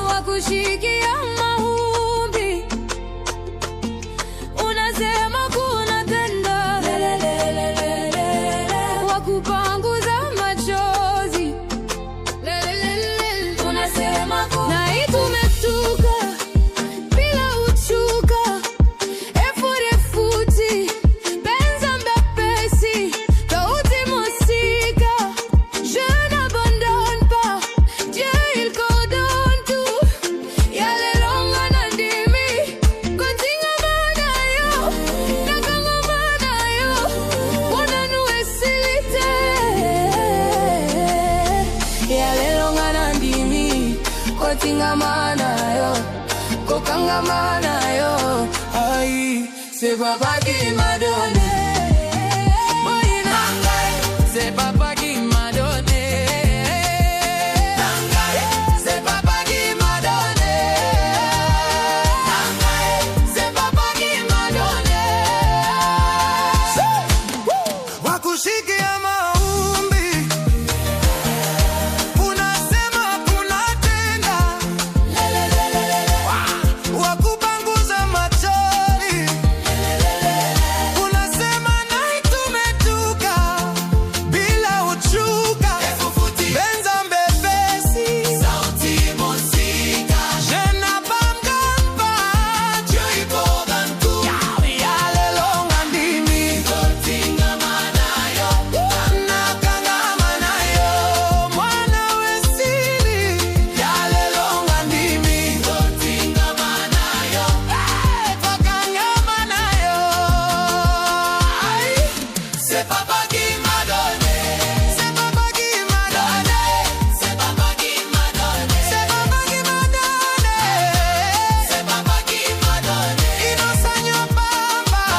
wakushikia maombi, unasema kuna tenda, wakupanguza machozi, unasema kuna itumetuka bila uchuka, efurefuti benza mbepesi tauti musika, je n'abandonne pas, Dieu il coordonne tout, yale longa na ndimi kontinga manayo nakanga manayo wonanu esilite, yale longa na ndimi kontinga manayo kokanga manayo, aïe c'est papa qui m'a donné, c'est papa qui m'a donné, c'est papa qui m'a donné, c'est papa qui m'a donné. Wakushikia maombi, unasema kuna tenda, wakupanguza machozi, unasema nai tumetuka bila uchuka, benza mbepesi sauti musika, je n'abandonne pas, Dieu il coordonne tout, yale longa ndimi kontinga manayo nakanga manayo mwana wesili, yale longa ndimi kontinga manayo kokanga manayo, aïe c'est papa qui m'a donné, c'est papa qui m'a donné, c'est papa qui m'a donné, c'est papa qui m'a donné, c'est papa qui m'a donné, Innocent papa,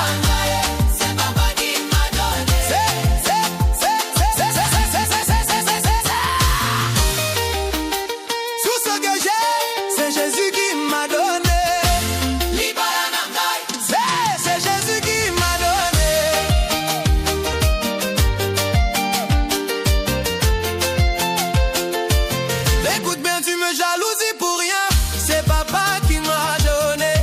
c'est papa qui m'a donné, tout ce que j'ai, c'est Jésus qui m'a donné, c'est Jésus qui m'a donné. Écoute bien, tu me jalousies pour rien, c'est papa qui m'a donné.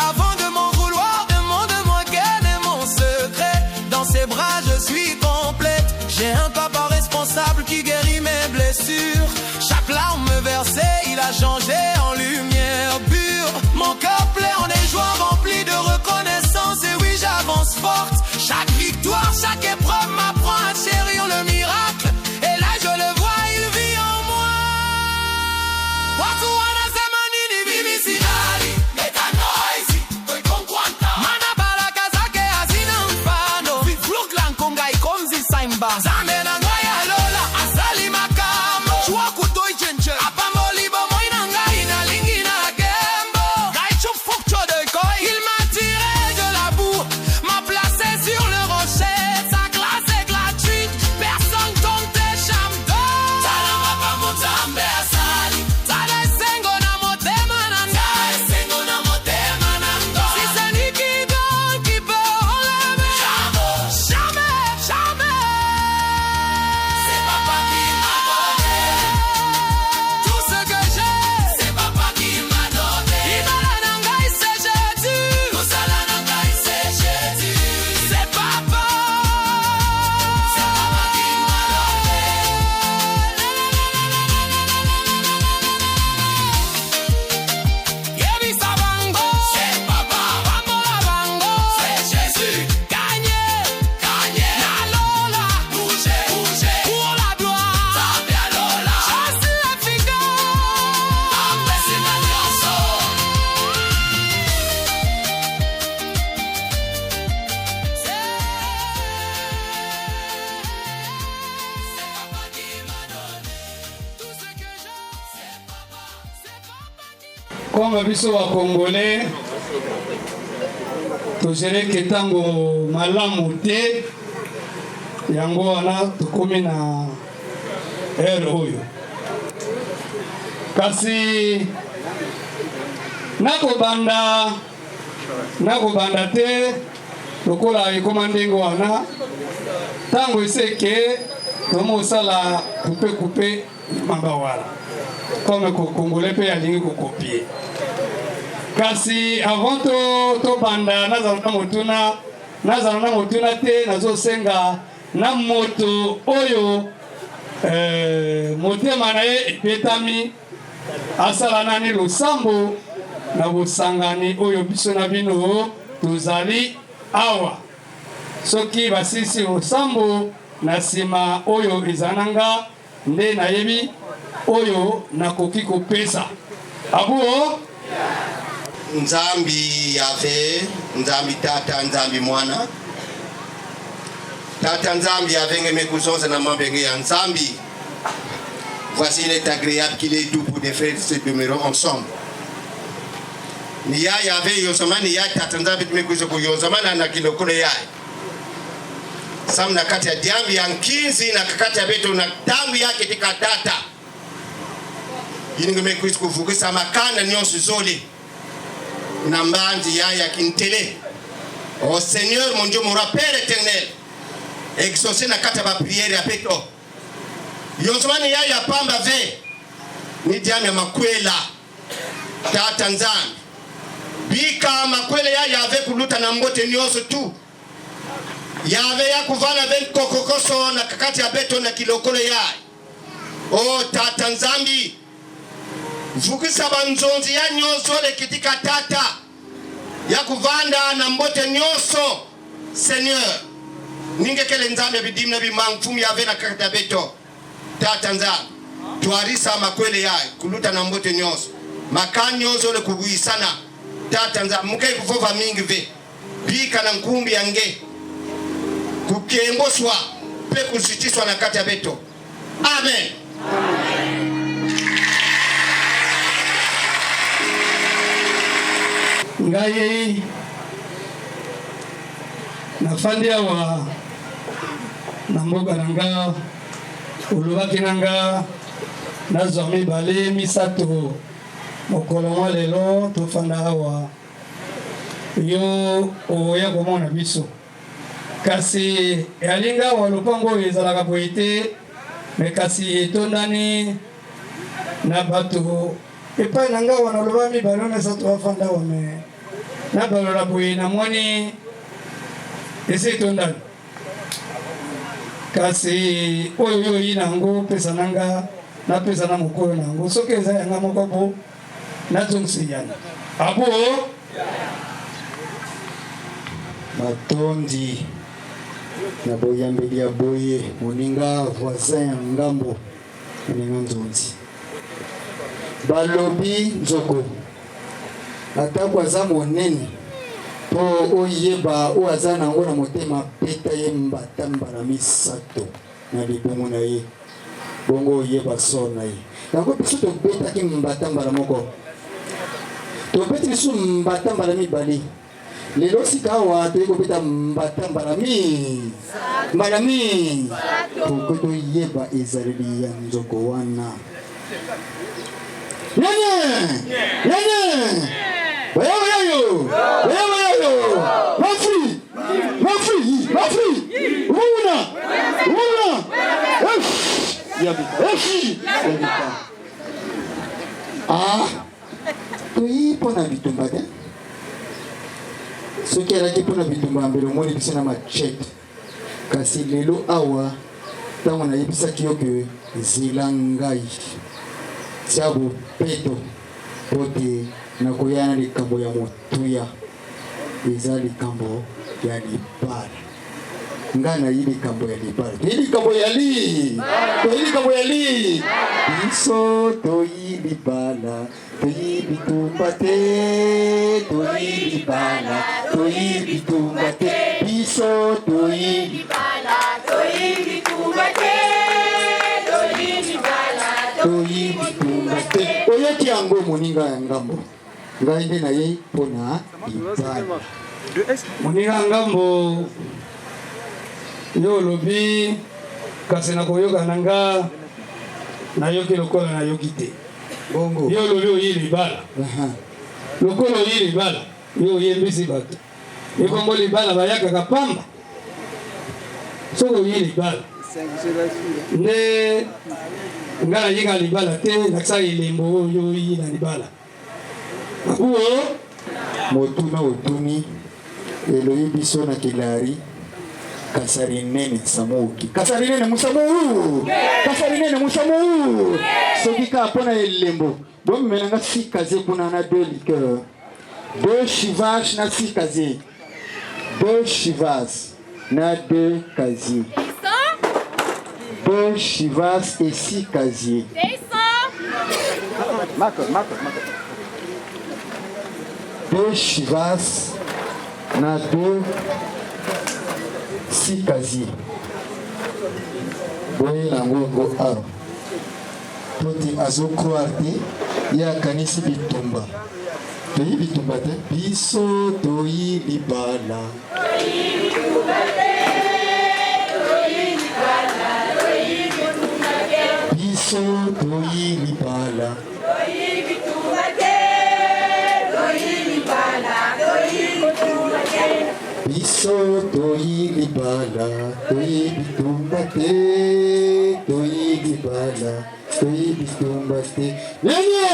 Avant de m'en vouloir, demande-moi quel est mon secret. Dans ses bras, je suis complète. J'ai un papa responsable qui guérit mes blessures. Chaque larme versée, il a changé en lumière pure. Mon cœur plein en des joies remplies de reconnaissance. Et oui, j'avance forte. Chaque victoire, chaque épreuve m'apprend à chérir le miracle. Et là, je le vois, il vit en moi. Watu wanasema nini bibi silali, leta noise, toi konkwanta. Mana baraka zake hazina mfano. Viflukla nkonga ikomzi saimba. Zambe na ngoya lola, asali makamo. Chua kutoi chenche, apambo libo moina ngai na lingi na gembo. Gai chou fuk cho de koi. Il m'a tiré de la boue, m'a placé sur le rocher. Sa glace est gratuite, personne tombe tes champs. Salama pa mozambe asali. Sale sengo na motema nanga. Si c'est lui qui donne, qui peut enlever. Jamais, jamais. C'est papa qui m'a donné. Tout ce que j'ai, c'est papa qui m'a donné. Ibala nangai c'est Jésus. Kosala nangai c'est Jésus. C'est papa. C'est papa qui m'a donné. Yebi sabango, c'est papa. Bambola bango, c'est Jésus. Gagné, gagné. Nalola, bougez, bougez. Pour la gloire, Zambe alola. Je suis efficace. Apesi na nyonso. C'est papa qui m'a donné. Tout ce que j'ai, c'est papa. C'est papa qui m'a Comme biso wa Congolais, tozele ketango malamu te, yango wana tukomi na ere oyo. Kasi nakobanda te lokola ekoma ndenge wana, tango eseke tomosala coupe manga wala comme congolais pe alingi ko copier kasi avant to banda nazala na motuna te nazo senga na moto oyo motema na ye epetami asala nani losambo na bosangani oyo biso na bino tozali awa soki basisi losambo na nsima oyo ezananga nde nayebi oyo nakoki kopesa abuo Nzambi Yahvé, Nzambi Tata, Nzambi Mwana. Tata Nzambi Yahvé, Mekouson, c'est un membre de Nzambi. Voici, il est agréable qu'il est doux pour des frères de se demeurer ensemble. Niya Yahvé, Yosaman, Niya Tata Nzambi, Mekouson, Yosaman, Anakino Koleya. Sam na kati ya diambi ya nkinzi na kakati ya beto na tangu yake tika tata. Yini Mekouson kuvukisa makana nyonso zoli. Nambanzi ya kintele. Oh Seigneur mon Dieu, mon Père éternel, exaucé na kata ba prière ya peto. Yonsomani ya pamba ve ni diami ya makwela Tata Nzambi bika makwela ya ve kuluta na mbote nyoso tu yave ya kuvala ve kokokoso na kakati ya beto na kilokole ya. Oh Tata Nzambi vukisa banzonzi ya nyoso le kitika tata ya kuvanda na mbote nyoso. Seigneur ninge kele Nzambi bidimu na bimangfumu ya ve na kakati ya beto. Tata Nzambi tuarisa makwele ya kuluta na mbote nyoso makani nyoso le kubuisana. Tata Nzambi mukai kufova mingi ve bika na nkumbi yange kukemboswa pe kusitiswa na kati ya beto. Amen. Ngai nafandi awa na mboka nanga ulubaki nanga nazwa mibale misato mokolo mwa lelo tofanda awa yo oya komona biso kasi yalinga wa lupango ezalaka boye te me kasi etondani na bato epai nanga wana loba mibale misato bafanda awa me na balola boye namoni ese etondani kasi oyo yi nango pesa nanga na pesa na mokolo nango soki eza yanga moko bo nazongisiyana abo matondi na boyambeli ya boye moninga voisin ya ngambo moninga nzonzi balobi nzoko atako aza monene po oyeba o aza nango na motema peta ye mbatambala misato na libongo na ye bongo oyeba so na ye yango biso tobetaki mbatambala moko tobeti biso mbatambala mibale lelo sika awa toyei kobeta mbatambala mbala mi poko toyeba ezaleli ya nzoko wana Nene Bayayo Mafri Una Toi pona bitumba te soki alaki mpona bitumba mbele omoni biso na machete kasi lelo awa ntango nayebisaki yo ke zela ngai tia bopeto po te nakoya na likambo ya motuya eza likambo ya libala ngai nayi likambo ya libala toyi likambo ya li biso toyi libala toyi bitumba te toyi libala toyi bitumba te biso toyi libala toyi bitumba te toyi libala toyi bitumba te oyaki yango moninga ya ngambo ngai nde naye mpona libala moninga ya ngambo yo olobi kasi nakoyoka nanga nayoki lokola nayoki te bongo yo olobi oyi libala lokola oyi libala yo oyembisi bato ekombo libala bayakaka pamba soki oyi libala nde nga nayenga libala te nakisa elembo oyo yi na libala abuo motuna otuni eloyi biso na kilari kasarinene samuki kasarinene musamu soki ka mpona elembo bomemelanga sikaze kuna na 2 liqueur 2 chivas na sikaze 2 chivas na 2 casier 2 chivas et 6 casiers 2 chivas na 2 6 casiers boye nango go aro toti azokroire te ye akanisi bitumba toyi bitumba te biso toyi libala biso toyi libala biso toyi libala toyi bitumba te toyi libala toyi bitumba te nyenye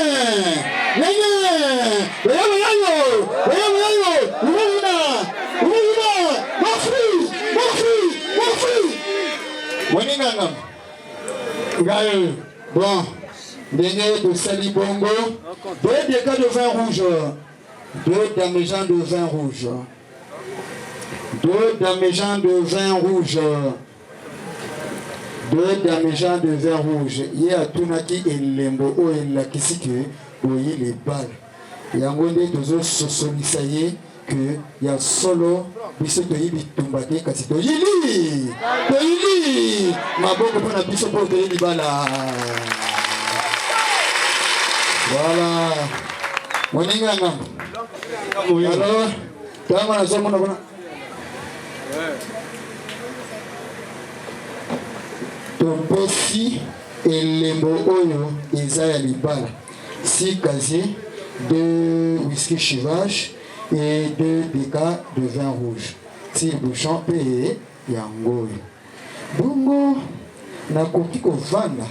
moninganga ngayo bon ndenge tosali bongo 2 dégâts de vin rouge 2 damigeants de vin rouge 2 damigeants de vin rouge 2 damigeants de vin rouge ye atunaki elembo oyo elakisi ke oyi libala yango nde tozososolisa ye ke ya solo biso toyi bitumba te kasi toyili maboko mpona biso mpo toyi libala voilà moninga ngambo alors tama nazomona kuna topesi elembo oyo eza ya libala 6 casiers 2 whisky chivage et 2 dégâts de vin rouge tire bouchon mpe yango oyo bongo nakoki kovanda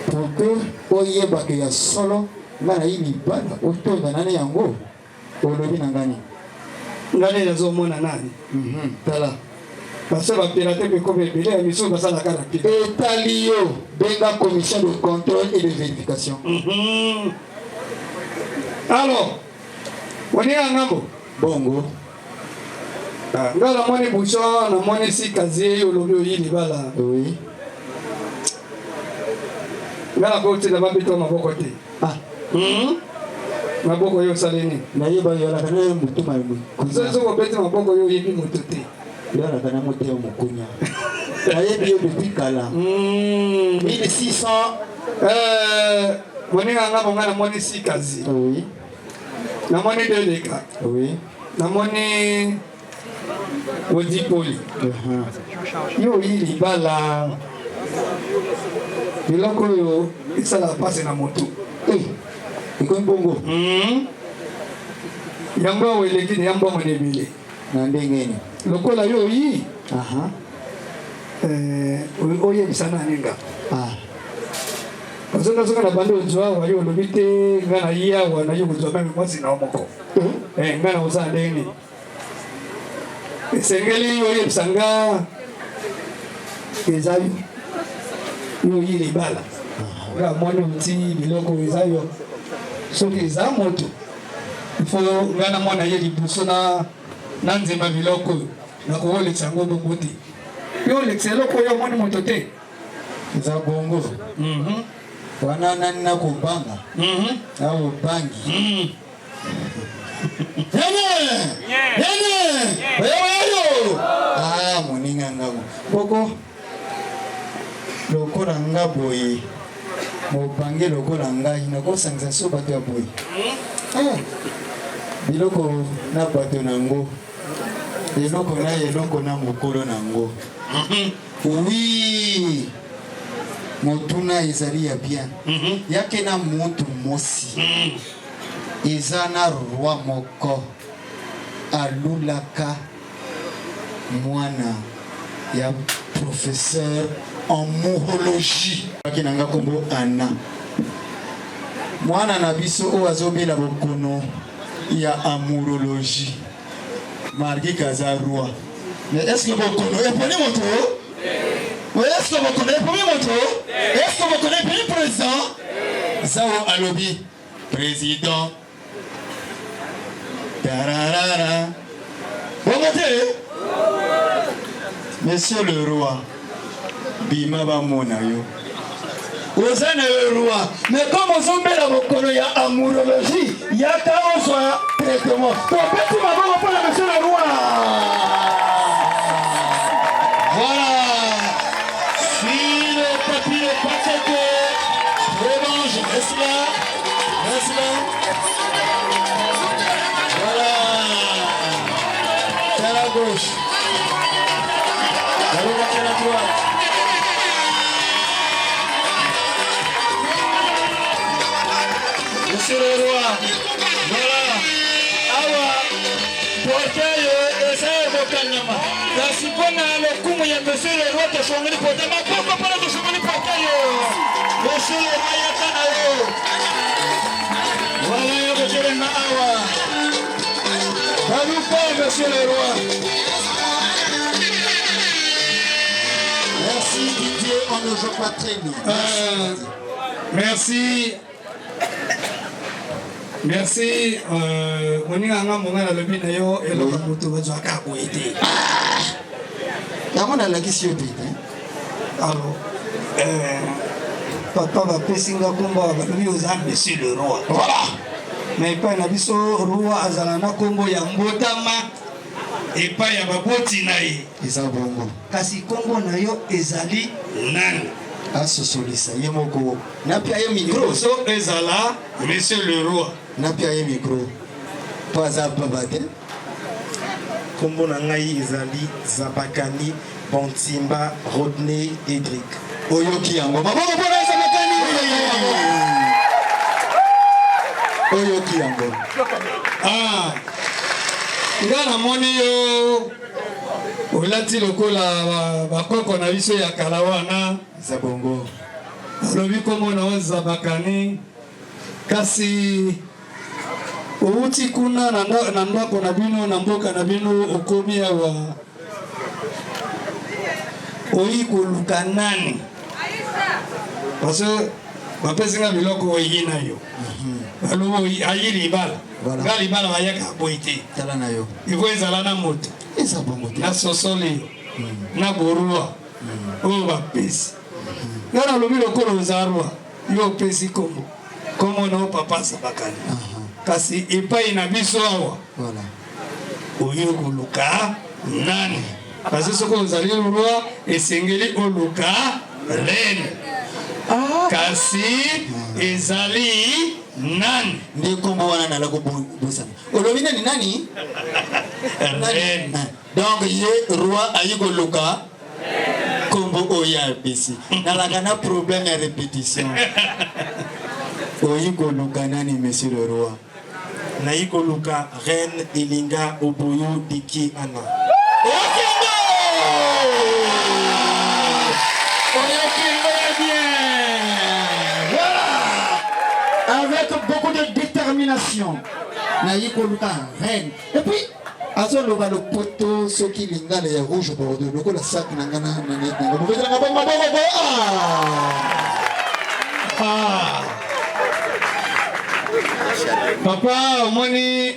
pour que oyebaka ya solo nga nayi libala otonda nani yango olobi na ngani ngani nazomona nani tala parce que bapirate bekomi ebele ya miso basalaka na pile etali yo benga commission de contrôle et de vérification alors oninga ngambo bongo nga namoni bouchon namoni sikazie olobi oyi libala oui nga nakotela babetwa maboko te maboko oyo osaleni nayeba yolaka na motema soki obeti maboko oyo oyebi moto te yolaka na motema mokunya nayebi yo depuis kala 1600 moninga ngambo nga namoni sikazi oui namoni 2 deka oui namoni odipoli yo oyi libala biloko oyo esalaka mpasi na motu ekomi bongo yango awo eleki na ya mbongo na ebele na ndengeni lokola yo oyi oyebisa nani nga soki na bandi ozwa awa yo olobi te nga na ye awa nayo kozwa meme mwasi na yo moko nga na kozala ndenge esengeli oyebisa nga eza yo oyi libala nga moni oti biloko eza yo soki eza moto ifo nga na mwana ye liboso na nzemba biloko oyo nakoolekisa yango bongo te yo olekisa eloko oyo omoni moto te eza bongo wana nani nakobanga nakobangi moninga ngango boko lokola nga boye mobange lokola ngai nakosangisa so bato ya boye biloko na bato nango eloko na eloko na mokolo nango wi motuna ezali ya bien yake na mutu mosi eza na roi moko alulaka mwana ya professeur amourologie. Kinanga kombo Anna. Mwana na biso o azobela bokono ya amourologie. Marqué Kazarua. Mais est-ce que bokono est pour moto? Oui, est-ce que bokono est pour moto? Est-ce que bokono est pour président? Zao Alobi, président. Tararara. Bon côté. Monsieur le roi. Bima ba mona yo. Osana le roi. Mais comme on s'en met la bokolo ya amourologie, ya ka on soit traitement. Ton petit maman pour la monsieur le roi. Voilà. Si le papier est pas traité, revanche, reste là. Reste là. Voilà. C'est à la gauche. À la droite. Monsieur le roi, voilà, awa, portail et ça est au Kanama. La sipona, le coup, il y a monsieur le roi qui a changé le portail. Mais pourquoi pas de changer le portail? Monsieur le roi, il y a Kanao. Voilà, monsieur le roi, awa. Salut pas, monsieur le roi. Merci Didier, on ne joue pas très bien. Merci. Merci. On y a un moment à l'objet d'ailleurs et le moto va jouer à Kouété. Comment on a la question? Alors, papa va passer un combat avec aux âmes, monsieur le roi. Voilà. Mais pas un abisso roi Azalana Combo Yambotama et pas Yababoti Naï. Ils ont bon. Kasi Combo Nayo Ezali Nan. Ah, ce solista, Yemoko. N'a pas un micro. So Ezala, monsieur le roi. N'a pas un micro. Pas à Babate. Kombo Nangaï Ezali, Zabakani, Bantimba, Rodney, Edric. Oyoki Yango. Maman, Zabakani. Oyoki Yango. Ah. Ngana moni yo. Olati lokola bakoko na biso ya kalawana. Zabongo. Alobi komo na Zabakani. Kasi outi kuna na ndako na bino na mboka na bino okomi awa oyi koluka nani parce que bapesinga biloko oyi na yo balobo ayi libala nga libala bayaka boite Tala na yo. ivo ezala na moto na sosoli na borua oyo bapesi nga nalobi lokolo ozarwa yo opesi kombo komo na papa Zabakani kasi epai na biso awa voilà oyo koluka nani parce que soko ozali roi esengeli oluka reine kasi ezali nani ndi kombo wana na lako bosana olobi nani nani reine donc ye roi ayi koluka kombo oya bisi na la kana problème ya répétition oyi koluka nani monsieur le roi Naïko Luka, Reine Elinga Oboyo Diki Anna. Voilà. Avec beaucoup de détermination. Naïko Luka, Reine. Et puis, azo loba le poteau, ce qui linga les rouges bordeaux. Le coup la sac nangana papa omoni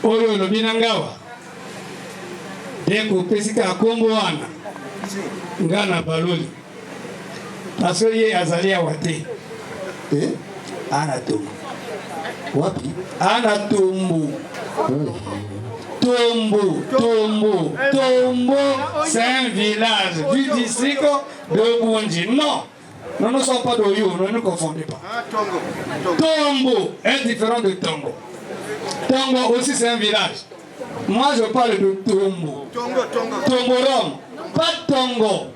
oyo lobi na ngawa deko pesika kombo wana nga na baloli parce que ye azali awa te ana tombo wapi ana tombo Tombo, c'est un village du district de Bondji. Non, nous ne sommes pas d'Oyo, ne nous confondez pas. Tombo est différent de Tombo. Tombo aussi c'est un village. Moi je parle de Tombo. Tomborom, pas Tongo.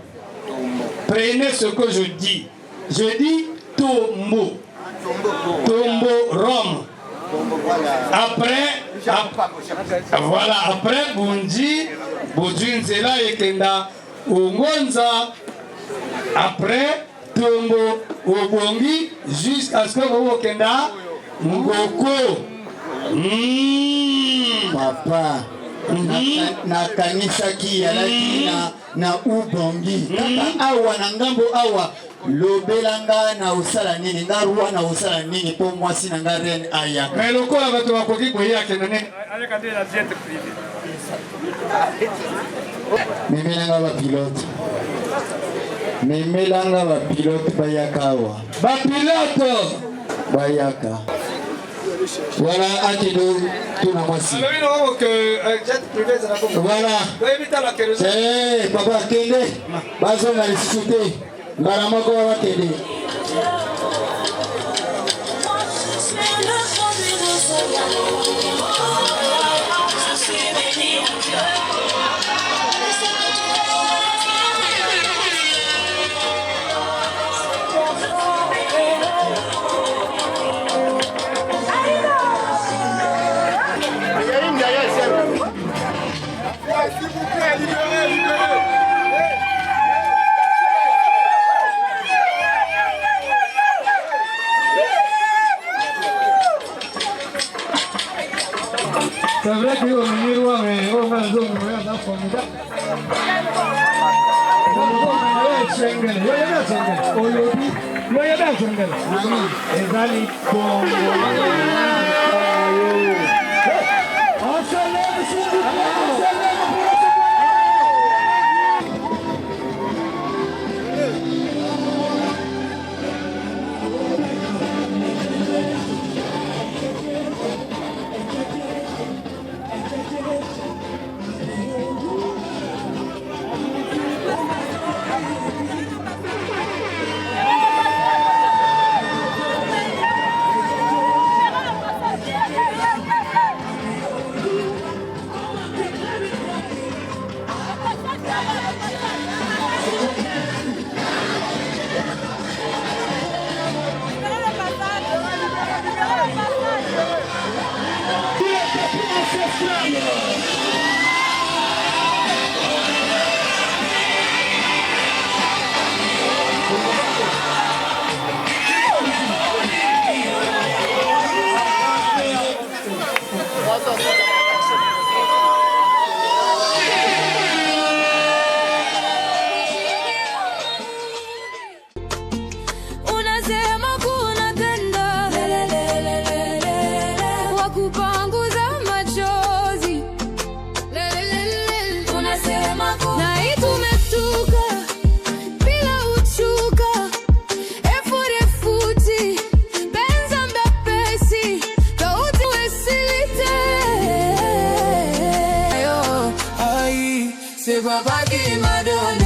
Prenez ce que je dis. Je dis Tombo. Tomborom. Après Bondji, Bondji Nzela Ekenda, Ongonza, Après, tombo obongi jusqu'à ce que vous kenda ngoko. Papa. Nakanisaki yalaki na ubongi. Kaka awa na ngambo awa. Lobelanga na usala nini nga ruwa na usala nini po mwasi na nga ren ayaka. Mais le quoi va te wakoki kwa yake nene. Memelanga ba pilote. Memelanga ba pilote bayaka awa. Ba pilote bayaka. Voilà Akido tuna mwasi. Alors il aura que jet privé ça va comme. Voilà. Eh papa kende. Bazo na lisute. Ngala moko wa kende. C'est vrai que au miroir mais on va zone on va formidable. C'est papa qui m'a donné.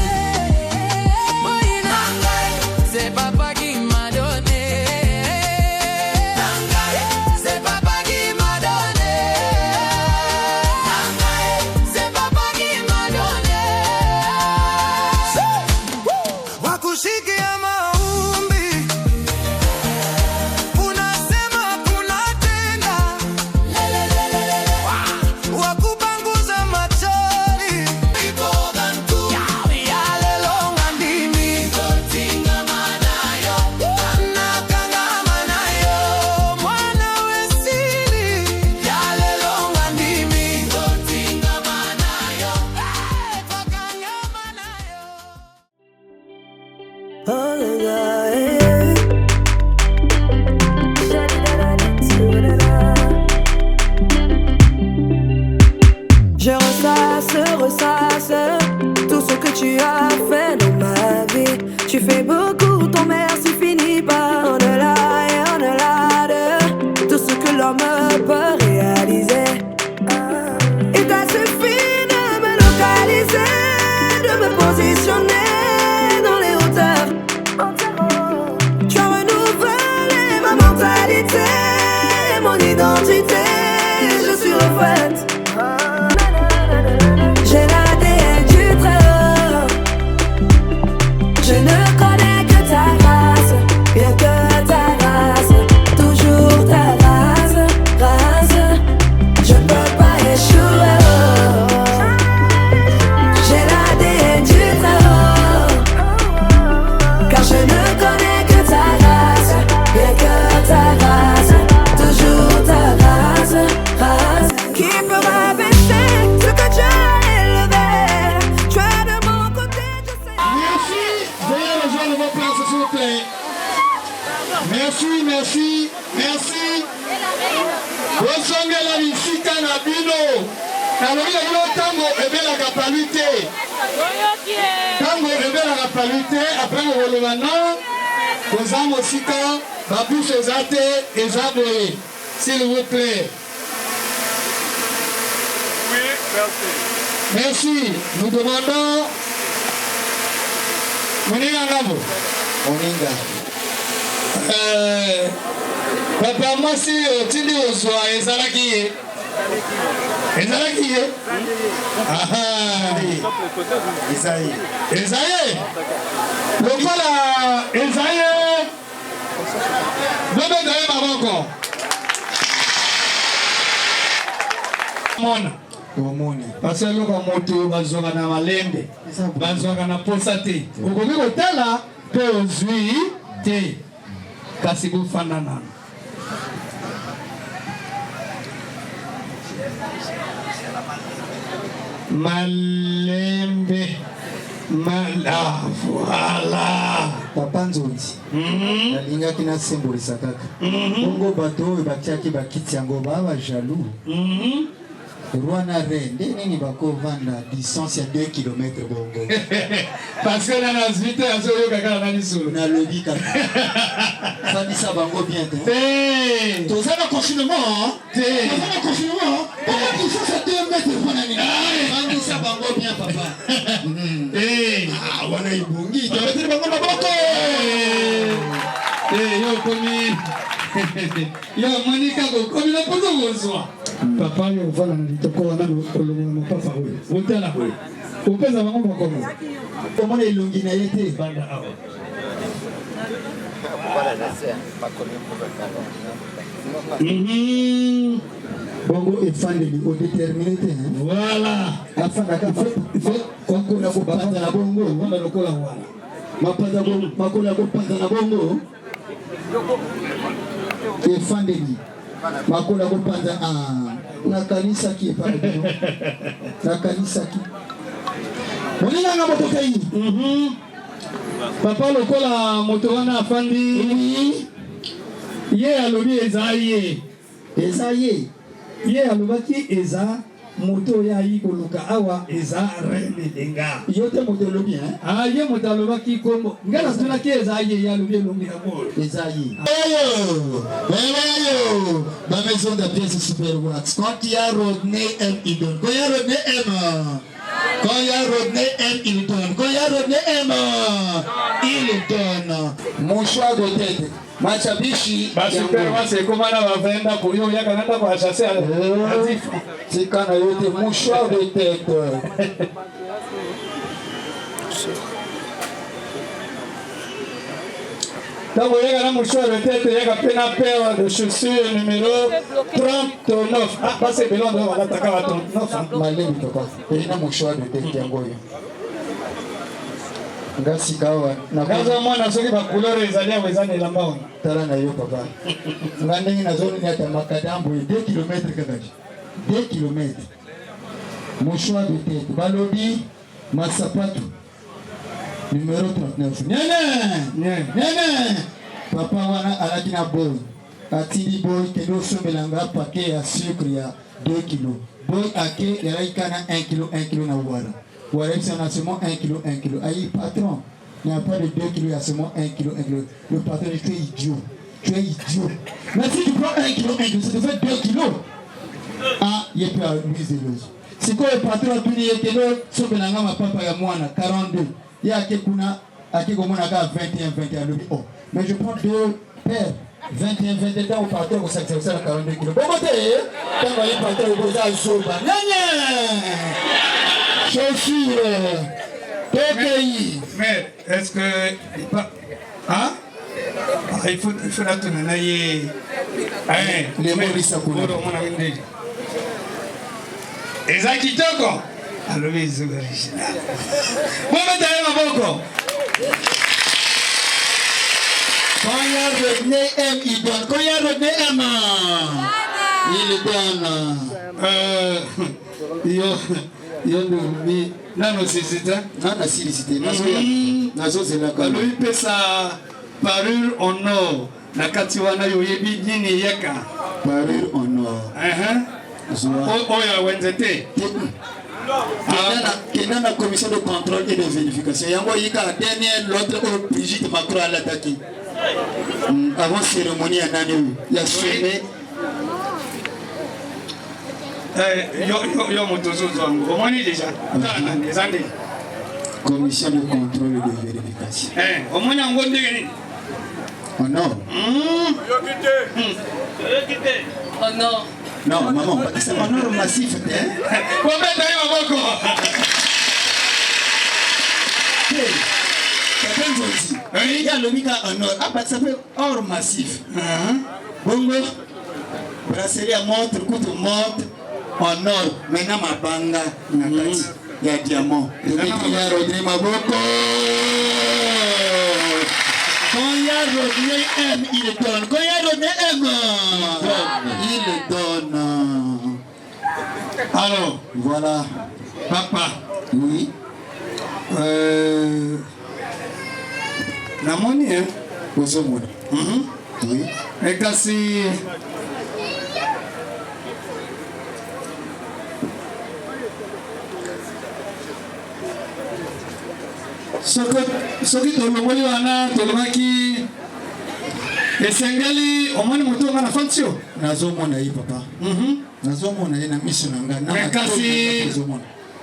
C'est papa qui m'a donné. C'est papa qui m'a donné. C'est papa qui m'a donné. Wakushiki ya maumbi. Unasema kunatenda. Wakupanguza machoni. Je ressasse tout ce que tu as fait dans ma vie. Tu fais beaucoup, ton merci finit par au-delà et au-delà de tout ce que l'homme peut réaliser. Il t'a suffi de me localiser, de me positionner dans les hauteurs. Tu as renouvelé ma mentalité, mon identité, je suis refaite. J'ai l'ADN du très-haut. Je ne connais que ta race, bien que ta race, toujours ta race. Je ne peux pas échouer. J'ai l'ADN du très-haut. vos places, s'il vous plaît. Merci, merci, merci. Bosongela bisika na bino. Nalobi na bino tango ebelaka palu te. Tango ebelaka palu te, après koloba non, koza mosika, babouche eza te, eza boye. S'il vous plaît. Oui, merci. Merci. Nous demandons Moninga Ngabo. Moninga. Papa mwasi tindi ozwa ezalaki ye. Ezalaki ye. Aha. Esaïe. Esaïe. Lokola Esaïe. Bébé d'ailleurs maboko. Mona. Omoni. Parce que loka moto bazwaka na malembe. Bazwaka na posa te. Okoki kotala mpe ozwi te. Kasi kofanana. Malembe. Voilà. Papa Nzonzi. Nalingaki nasembolisa kaka. Bongo bato oyo batiaki bakiti yango baba jaloux. Rwanda Rende, nini bakovanda distance ya 2 km bongo. Parce que dans la suite, il y a un peu Na lobby kaka. Fandisa bango bien te. Tout ça le confinement. Toza na confinement. Distance ya 2 mètres wana nini. Fandisa bango bien papa. Ah, wana ibongi. Tametri bango maboko. Yo komi. Yo Monica komi na poto kozwa. Papa yo vala na litoko wana kolongo na papa oyo. Otala oyo. Opeza bango makomo. Omona elongi na ye te. Banda awa. Bongo efandeli odéterminé te. Voilà. Afanda kaka. Kokola kopanza na bongo. Wana lokola wana. Makola kopanza na bongo. Efandeli. Makola kopanza na kanisa ki pale bino. Na kanisa ki. Moninga nga motoka hii. Papa lokola moto wana afandi. Ye alobi ezaye. Ezaye. Ye alobaki eza moto ya yi koluka awa eza rene denga. Yote moto lobi hein. Ah ye moto alobaki kombo. Ngala tuna ki ezaye ya lobi longi ya mol. Ezaye. Ayo. Ba maison de pièces super wax. Quand il y a Rodney M il donne. Quand il y a Rodney M. Quand il y a Rodney M il donne. Quand il y a Rodney M il donne. Mon choix de tête. Machabishi Super wase komana bavenda koyo ya kananda kwa chasser atifu. Tikana yote mon choix de tête. Donc il y a un choix de tête, il y a une paire de chaussures numéro 39. Ah, pas c'est belon de la taka 39. Malemi papa. Et na mon choix de tête yango yo. Ngasi kawa na kaza mwana soki ba couleur ezali awezana elamba wana. Tala na yo papa. Ngandenge na zone ya makadambo 2 km kaka. 2 km. Mon choix de tête. Balobi Masapatu. Numéro 39. Nene. Papa wana alakina boy. Atili boy kilo somelanga paquet ya sucre ya 2 kg. Boy ake yalaikana 1 kg na wala. Voilà, c'est seulement 1 kg. Aïe, patron, il n'y a pas de 2 kg, il y a seulement 1 kg. Le patron, tu es idiot. Mais si tu prends 1 kg, ça te fait 2 kg. Ah, il y a plus à Louise de l'eau. C'est quoi le patron, tu dis que l'eau, sauf que ma papa y moi, 42. Il y a quelqu'un qui a 21. Oh, mais je prends 2 paires. 21 au patron, au 42 kg. Bon, côté, quand on va y patron, vous avez chaud. Chaussures, Mais est-ce que hein? Il faut la tourner. Les Maurice Akuna. Eza kitoko. Alors les original. Bon maintenant maboko. Quand il y a Rodney M, il donne. Quand il y a Rodney M, il donne. Yo yondo mi nano sisita nana silicité nazo zelaka aloyi pesa parure en or na kati wana yoyebi nini yeka parure en or oyo awenze te kenda na commission de contrôle et de vérification yango yika dernière l'autre au Brigitte Macron à l'attaquer avant cérémonie ya nani ya sommet yo moto ozozwango omoni déjà eza nde commission de contrôle et de vérification omoni yango ndenge nini honor Honor. non maman c'est honor massif kobeta ye maboko il y a le mika honor ça fait or massif bongo brasserie à montre couteau montre en or maintenant ma banga na kati ya diamant ya Rodri maboko quand ya Rodri aime il donne quand ya Rodri aime il donne alors voilà papa oui namoni ozomona oui ekasi soki tolongoli wana tolobaki esengeli omoni moto nga na fansio nazomona ye papa nazomona ye na miso na ngai kasi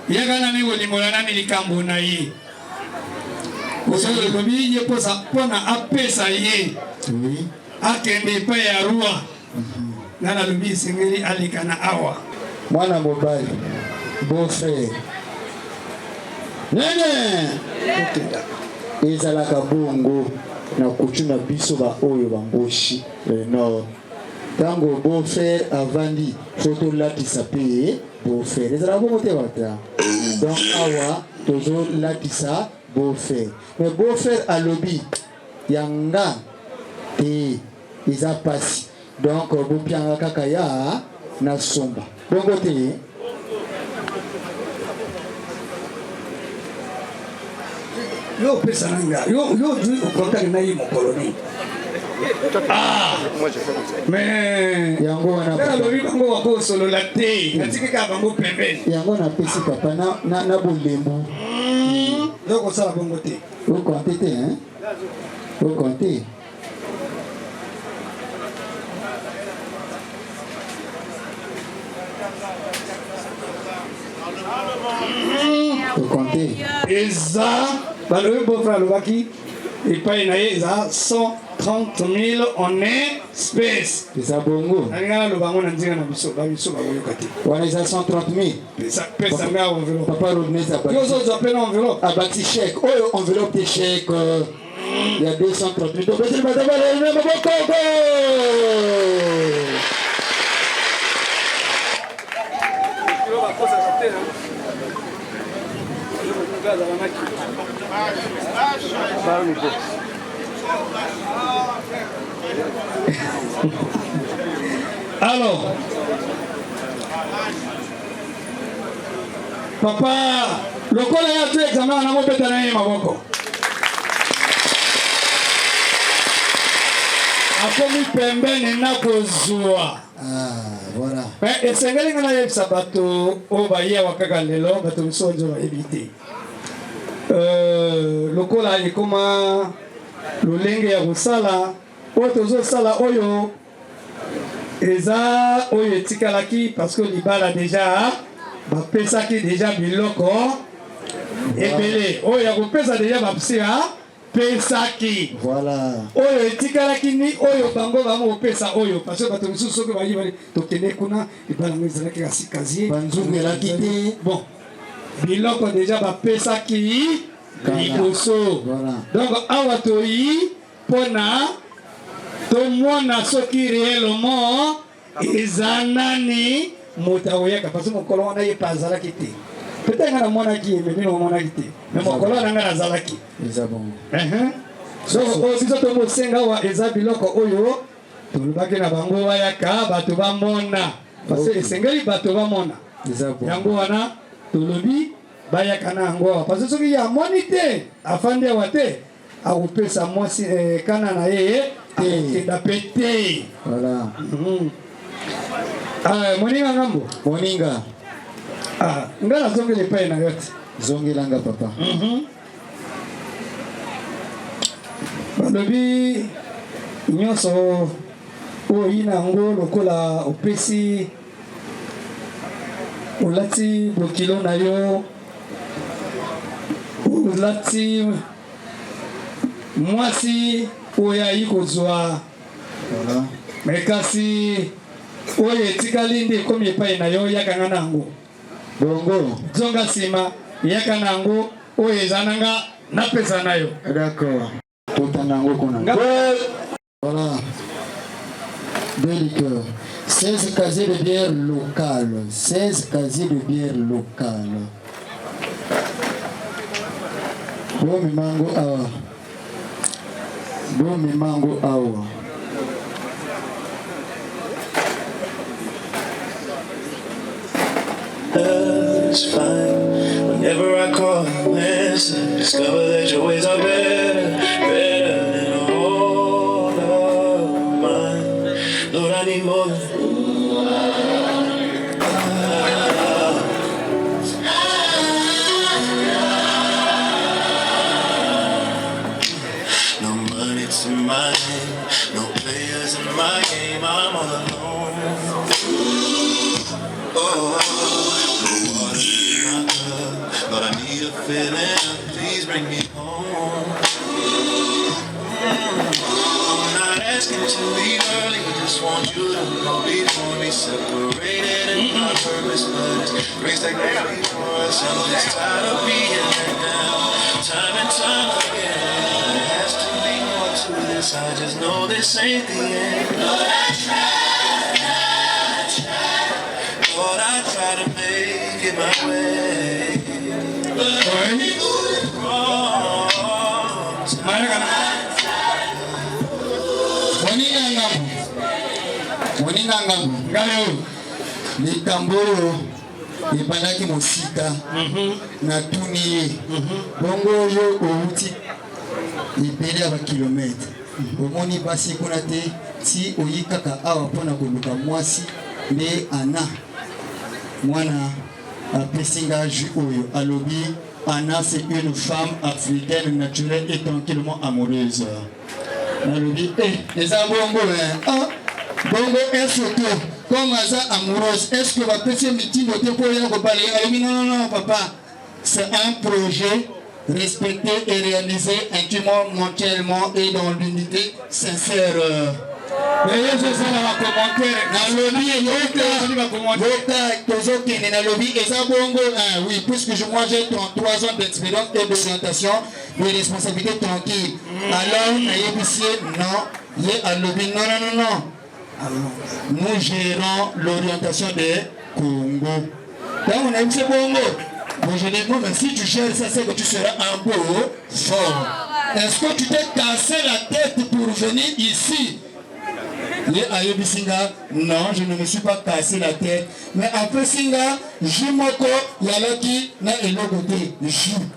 yaka nani kolimbola nani likambo na ye osoki olobi ye mpona apesa ye akende epai ya roi nga nalobi esengeli aleka na awa mwana mobali beau frère nene ezalaka bongo na kutu na biso baoyo bamboshi le nord ntango beau frère avandi so tolatisa mpe beau frère ezalaka bongo te bata donc awa tozolatisa beau frère mais beau frère alobi yanga te eza pasi donc bopianga kaka ya na somba bongo te yo opesa nanga yo ozwi okontake na ye mokolo nini mais yango wana alobi bango bakosolola te natiki kaka bango pembeni yango napesi papa na bolembu yo kosala bongo te okonte te okonte okonte eza balobi bofra alobaki epai na ye eza 130 000 en espèce eza bongo nalinga naloba yango na nzinga na biso babiso bakoyoka te wana eza 130 000 pesa nga enveloppe papa rodnesa yo ozozwa mpe na enveloppe abati chèque oyo enveloppe te chèque ya 230 000 topeseli batabalelina mabokoko alors papa lokola ya tu examen wana mobeta na ye maboko akomi pembeni na kozwa voilà esengeli nga nayebisa bato oyo bayewa kaka lelo bato miso nzo bayebi te lokola ekoma lolenge ya kosala oyo tozosala oyo eza oyo etikalaki parce que libala deja bapesaki deja biloko ebele oyo ya kopesa deja bapesika pesaki voilà oyo etikalaki ni oyo bango bamo kopesa oyo parce que bato mosusu soki bayi bali tokende kuna libala ngo ezalaki kasikazie banzungelaki te bon biloko deja bapesaki liboso donc awa toyi mpona tomona soki réellement eza nani moto akoyaka parce que mokolo wana ye pa azalaki te peut-être nga namonaki ye me bino omonaki te mais mokolo wana nga nazalaki eza bongo donc oyo biso tomosenga awa eza biloko oyo tolobaki na bango bayaka bato bamona parce que esengeli bato bamona yango wana tolobi bayakana yango parce que soki ya moni te afandi awa te akopesa mwasi kana na ye akokenda pe te. Voilà. Moninga ngambo Moninga nga nazongela epai na yo te. zongelanga papa. Balobi nyonso oyi na yango lokola opesi olati bokilo na yo olati mwasi oyo ayi kozwa me kasi oyo etikali nde ekomi epai na yo yakanga na yango bongo zonga nsima yaka na yango oyo eza nanga napesa na yo. D'accord. Totanga yango kuna. Voilà. Deux liqueurs. 16 casiers de bière locale. 16 casiers de bière locale. Bomi mango awa. Bomi mango awa. It's fine. Whenever I call and answer, discover that your ways are better, better than all of mine. Lord, I need more than no money to my name, no players in my game. I'm all alone. But I need a feeling, please bring me home. I'm not asking to leave early, I just want you to know before we separated and not purpose, but it's grace that gives me for us. I'm just tired of being let down, time and time again. There has to be more to this, I just know this ain't the end. Lord, I try to make it my way. Moninga ngamu likambo oyo ebandaki mosika na tuni ye bongo oyo outi ebele ya bakilometre omoni basi kuna te ti oyi kaka awa mpona koluka mwasi nde ana mwana apesinga ju oyo alobi Anna c'est une femme africaine naturelle et tranquillement amoureuse. Nalobi eza bongo bongo est-ce que comme aza amoureuse est-ce que va passer mitindo te pour ya kobali alobi non papa c'est un projet respecté et réalisé intimement mutuellement et dans l'unité sincère. Oui, puisque moi j'ai 33 ans d'expérience et d'orientation de responsabilité tranquille. Alors, non. Nous gérons l'orientation des Congo. Donc, on a dit c'est Congo. Bon, je dis, mais si tu gères ça, c'est que tu seras un peu fort. Est-ce que tu t'es cassé la tête pour venir ici? Non, je ne me suis pas cassé la tête. Mais après Singa, Jumoko, Yalaki, na côté.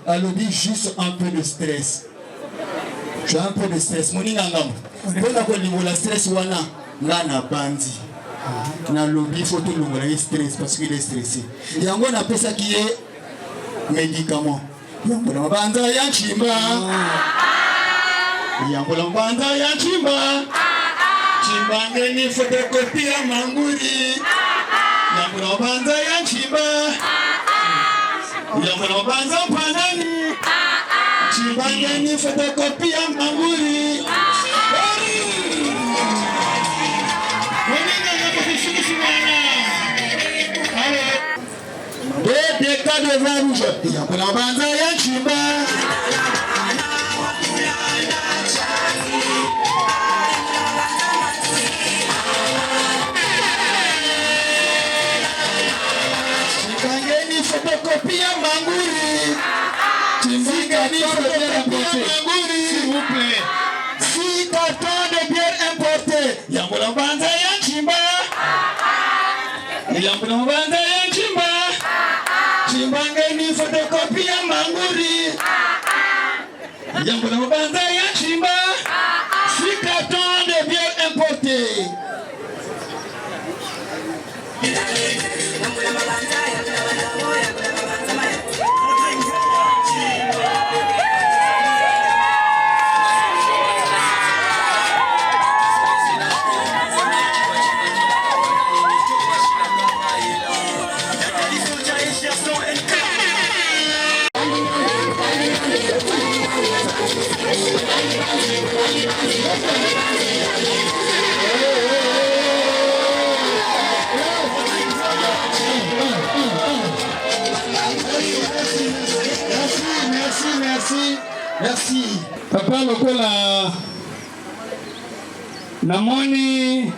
Alors dit juste un peu de stress. J'ai un peu de stress. Moninga ngam. Pour niveau la stress wana, ngana bandi. Na lobby faut tout le stress parce qu'il est stressé. Yango na pesa qui est médicament. Yango na banda ya chimba. Yango na banda ya chimba. Chimbangeni photocopy ya manguri. Yamuna banza ya chimba. Yamuna banza panani. Chimbangeni photocopy ya manguri. Moninga na kufishiki shimana. Allez. Des cas de vin rouge. Yamuna banza ya chimba. Photocopie manguri. Chimbangeni photocopie manguri. S'il vous plaît. 6 cartons de bière importée. Yamuna banza ya chimba. Yamuna banza ya chimba. Chimbangeni Yambola mabanza ya chimba. Si carton de bien importé. Merci. Papa lokola namoni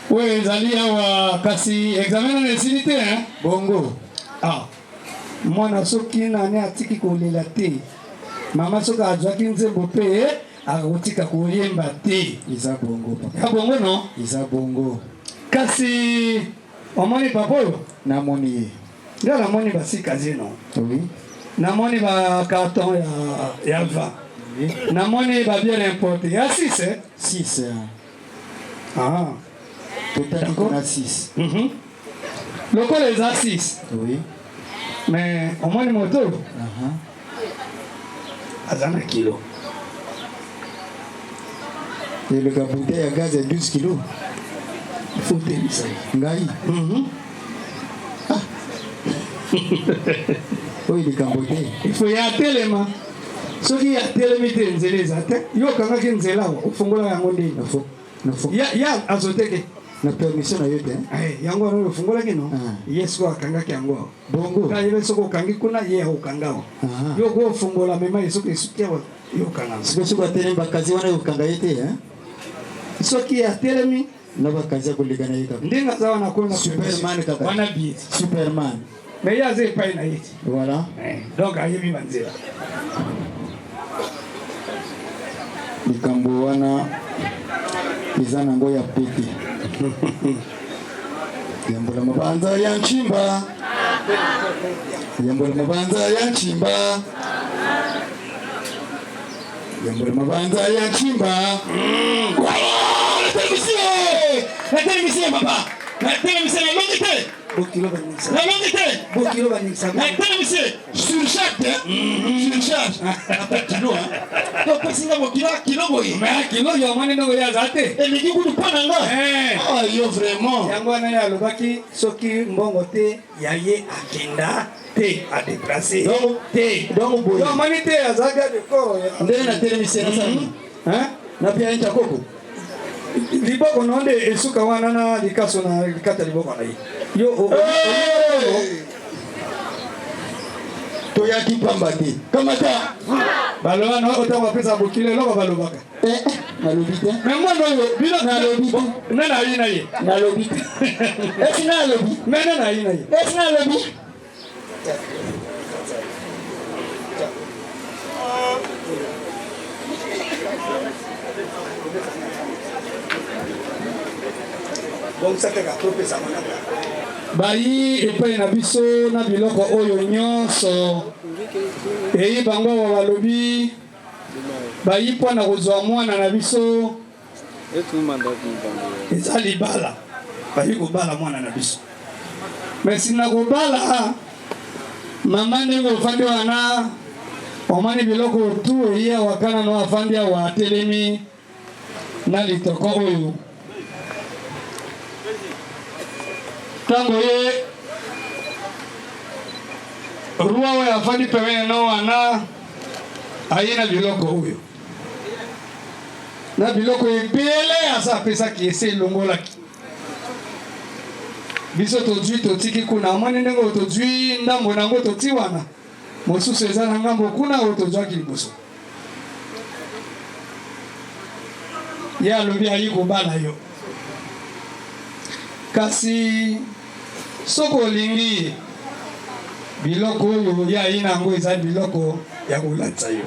we ezali awa kasi examen na esilite hein Bongo. ah mwana soki nani atiki kolela te mama soki azwaki nzembo mpe akotika koyemba te Iza bongo papa. ya bongo no Iza bongo. kasi omoni papa oyo Namoni ye. nga namoni basika zino Oui. namoni bakarton ya vin namoni babiere importe ya 6 eh? 6. Ah. Total D'accord. on a 6. Lokola eza 6 Oui. mais omoni moto Uh-huh. aza na kilo Et le bouteille à gaz est 12 kilos. fotelisa Ngai. Oh, il est camboté. ifo ya telema soki ya telemi te nzela eza te yo okangaki nzela awa ofungola yango ndeni Nafo. ya azoteke Na permission na yote. yango wana oyo ofungolaki no Ah. ye soki akangaki yango awa Bongo. ka yebe soki okangi kuna ye akokanga awa Ah. yo ko ofungola mema ye soki esuki awa yo okanga Siko atele bakazi wana yokanga yete hein. soki ya telemi Na bakazi kuligana yeka. ndenge aza wana kona Superman kaka. wana biet Superman. mais ye aza epai na ye ti Voilà. donc ayebi banzela Likambo wana eza nango ya pete. Yambola mabanza ya nchimba. Yambola mabanza ya nchimba. Yambola mabanza ya nchimba. la télévision papa la télévision la longité Bokilo banisa. la longité Bokilo banisa. la télévision surcharge surcharge Kilo hein. Donc singa bokilo kilo boy. mais kilo yo mwana ndongo ya zate Elingi kudu pana nga. Ah yo vraiment. yango wana ya lobaki soki mbongo te ya ye akenda te a déplacer te Donc boy. yo mwana te azaka de corps Ndele na télévision na sami. hein Na pia nta koko. liboko nonde esuka wana na likaso na likata liboko na ye yo Toyaki pamba te. Kamata. baloba na otanga bapesa bokilo eloko balobaka Nalobi te. mais mwana oyo bino Nalobi te. me na ye na ye Nalobi te. Esi nalobi. me ne na ye na ye Esi nalobi. bayi epai na biso na biloko oyo nyonso eyi bango awa balobi bayi mpo na kozwa mwana na biso eza libala bayi kobala mwana na biso mesi na kobala mama ndenge ofandi wana omani biloko tu eyi awa kana no afandi awa atelemi na litoko oyo ntango ye rua oyo afandi pembeni no wana aye na biloko oyo na biloko ebele asa apesaki ese elongolaki biso tozwi totiki kuna amoni ndenge oyo tozwi ndambo nango toti wana mosusu eza na ngambo kuna oyo tozwaki liboso ye alobi ayi kobala yo kasi soki olingi biloko oyo ye ayi na yango eza biloko ya kolatisa yo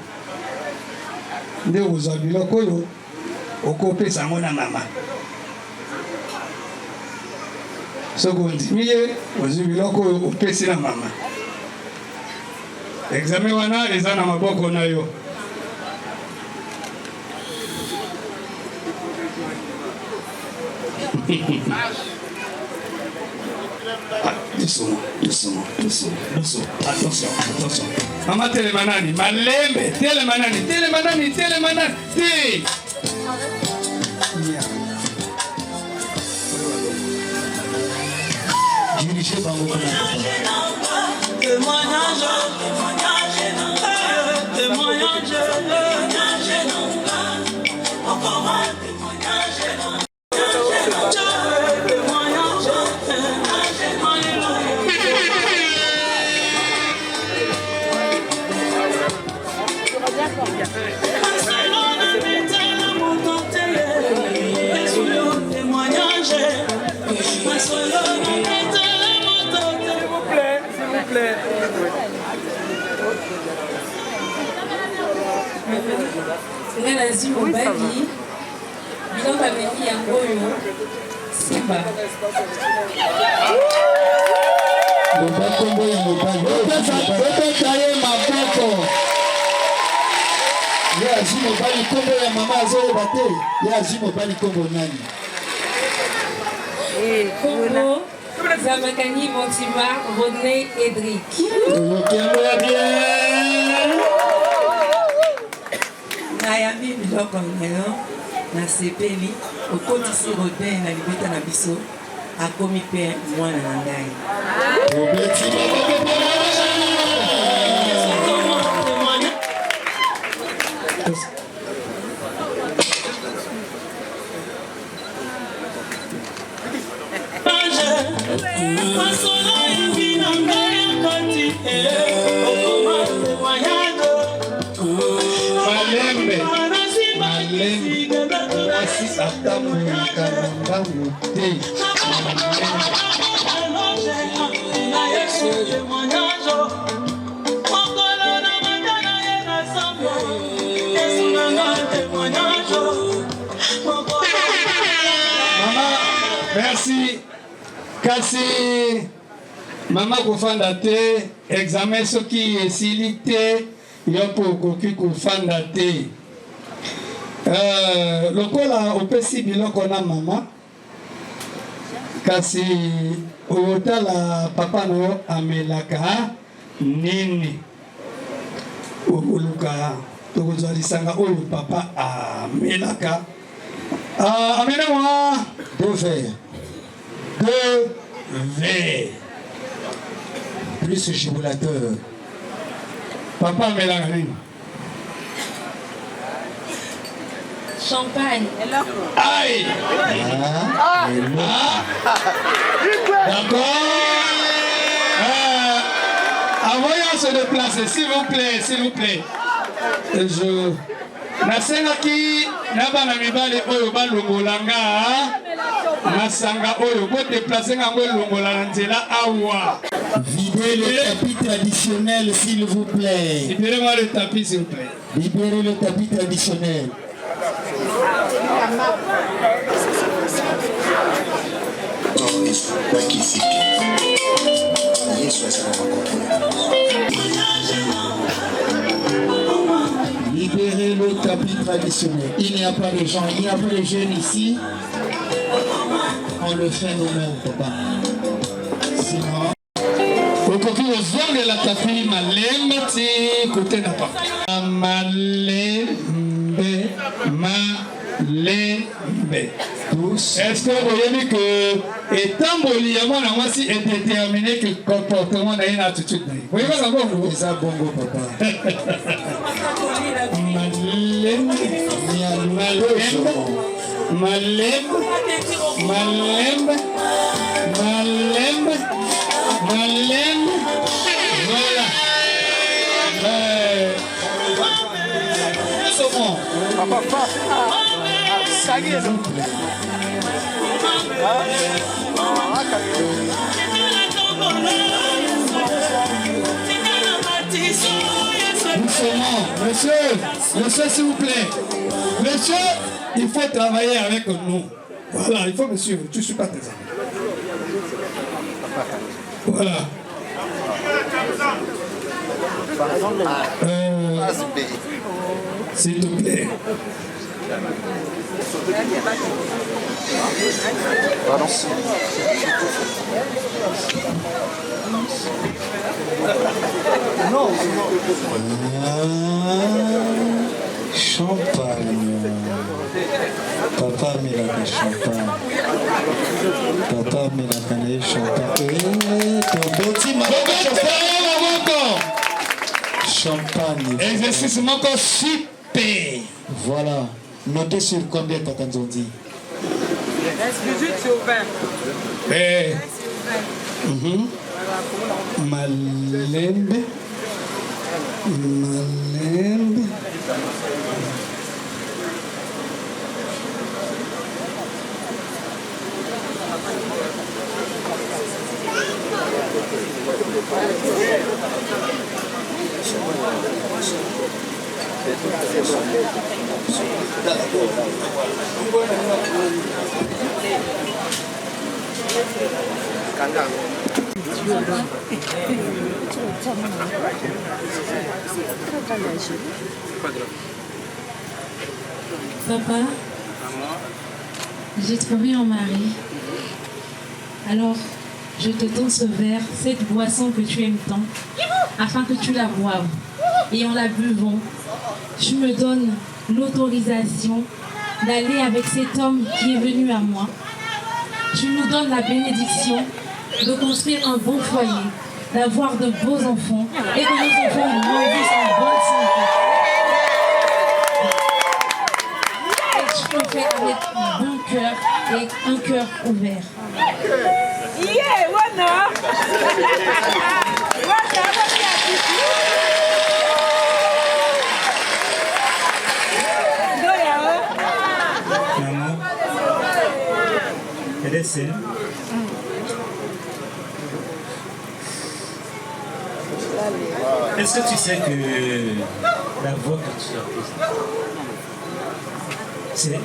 nde kozwa biloko oyo okopesa yango na mama soki ondimi ye ozwi biloko oyo opesi na mama examen wana eza na maboko na yo Doucement. Attention. Maman Télémanani, Malembe, Télémanani. Dirigé par mon nga nazwi mobali biloko ameki yango oyo simba kombo ya mobali otota ye maboko ye azwi mobali kombo ya mama azoyeba te ye azwi mobali kombo nani kombo Zamakangi Montima Rodney Edric nayambi biloko lelo nasepeli okotisi Rodin na libota na biso akomi mpe mwana na ngai Merci. Kasi mama kofanda te examen soki esili te yo mpo okoki kofanda te lokola opesi biloko na mama kasi otala papa na yo amelaka nini okoluka tokozwa lisanga oyo papa amelaka amena moi 2 verres plus chibulateur papa amelaka nini champagne aïe d'accord avant se déplacer s'il vous plaît je nasengaki na bana mibale oyo balongolanga masanga oyo bodeplace ngango elongola na nzela awa. Videz le tapis traditionnel s'il vous plaît. Libérez-moi le tapis s'il vous plaît. Libérez le tapis traditionnel. Libérez le tapis traditionnel. Il n'y a pas de gens, il n'y a pas de jeunes ici. On le fait nous-mêmes, papa. Sinon... okoki ozongela tapi malembe ti kote na pa malembe est-ce que voyez que etamboli ya mwana mwasi edétermine que comportement na ye na attitude na ye voyez pas encore eza bongo papa malembe voilà. Monsieur, s'il vous plaît. Monsieur, il faut travailler avec nous. Voilà, il faut me suivre. Je ne suis pas tes amis. Voilà. S'il te plaît. Pardon. Champagne. Papa Milaka champagne. Papa Milaka champagne. Champagne. Exercice moko super. Voilà. Notez sur combien Tata Nzondi? 18 sur 20. Malembe. Malembe. Papa, j'ai trouvé un mari. Alors, je te donne ce verre, cette boisson que tu aimes tant, afin que tu la boives. Et en la buvant, tu me donnes l'autorisation d'aller avec cet homme qui est venu à moi. Tu nous donnes la bénédiction de construire un bon foyer, d'avoir de beaux enfants et que nos enfants grandissent en bonne santé. Et tu le fais avec bon cœur et un cœur ouvert. Maman, elle est seule. Est-ce que tu sais que la voix que tu as prise,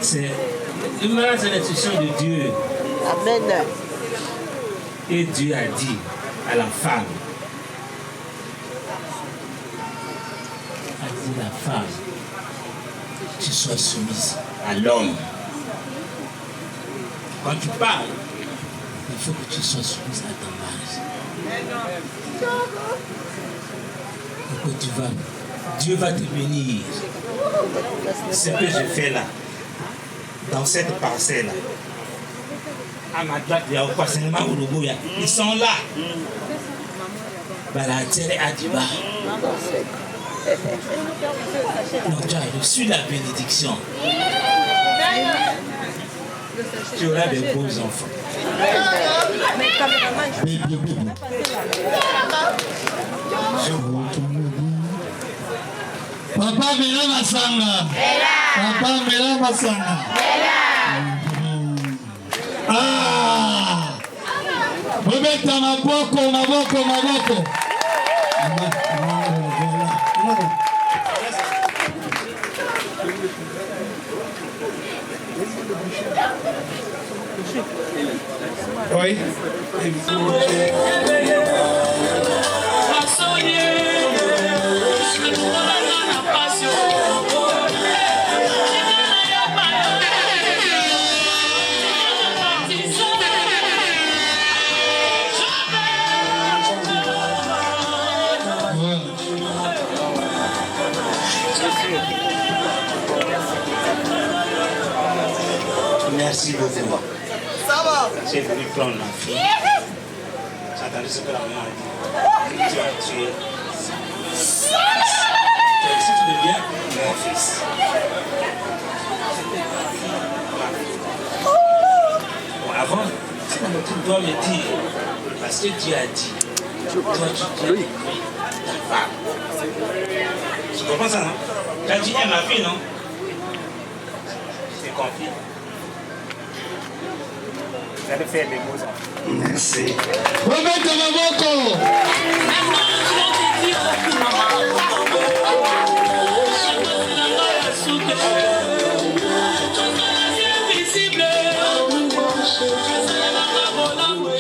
c'est une l'intuition de Dieu. Amen. Et Dieu a dit à la femme, tu sois soumise à l'homme. Quand tu parles, il faut que tu sois soumise à ton mari. Pourquoi tu vas? Dieu va te bénir. Ce que je fais là, dans cette parcelle-là, à ma droite, il y a au Passenema Uruguya. Ils sont là. Balantere Adiba. Donc tu as reçu la bénédiction. Tu auras des beaux enfants. Papa Mela Masanga. Papa Mela Masanga. Ah! Bobeta maboko, maboko, maboko. Oui. Merci beaucoup. Ça va? J'ai voulu prendre ma fille. J'ai entendu ce que la maman a dit. Tu as tué. Si tu deviens mon fils. Bon, avant, tu dois me dire, parce que Dieu a dit, toi tu es ta femme. Tu comprends ça, non? Tu as dit, ma fille, non? Je te confie. Vous allez faire des beaux enfants. Merci. Roberto Maboko.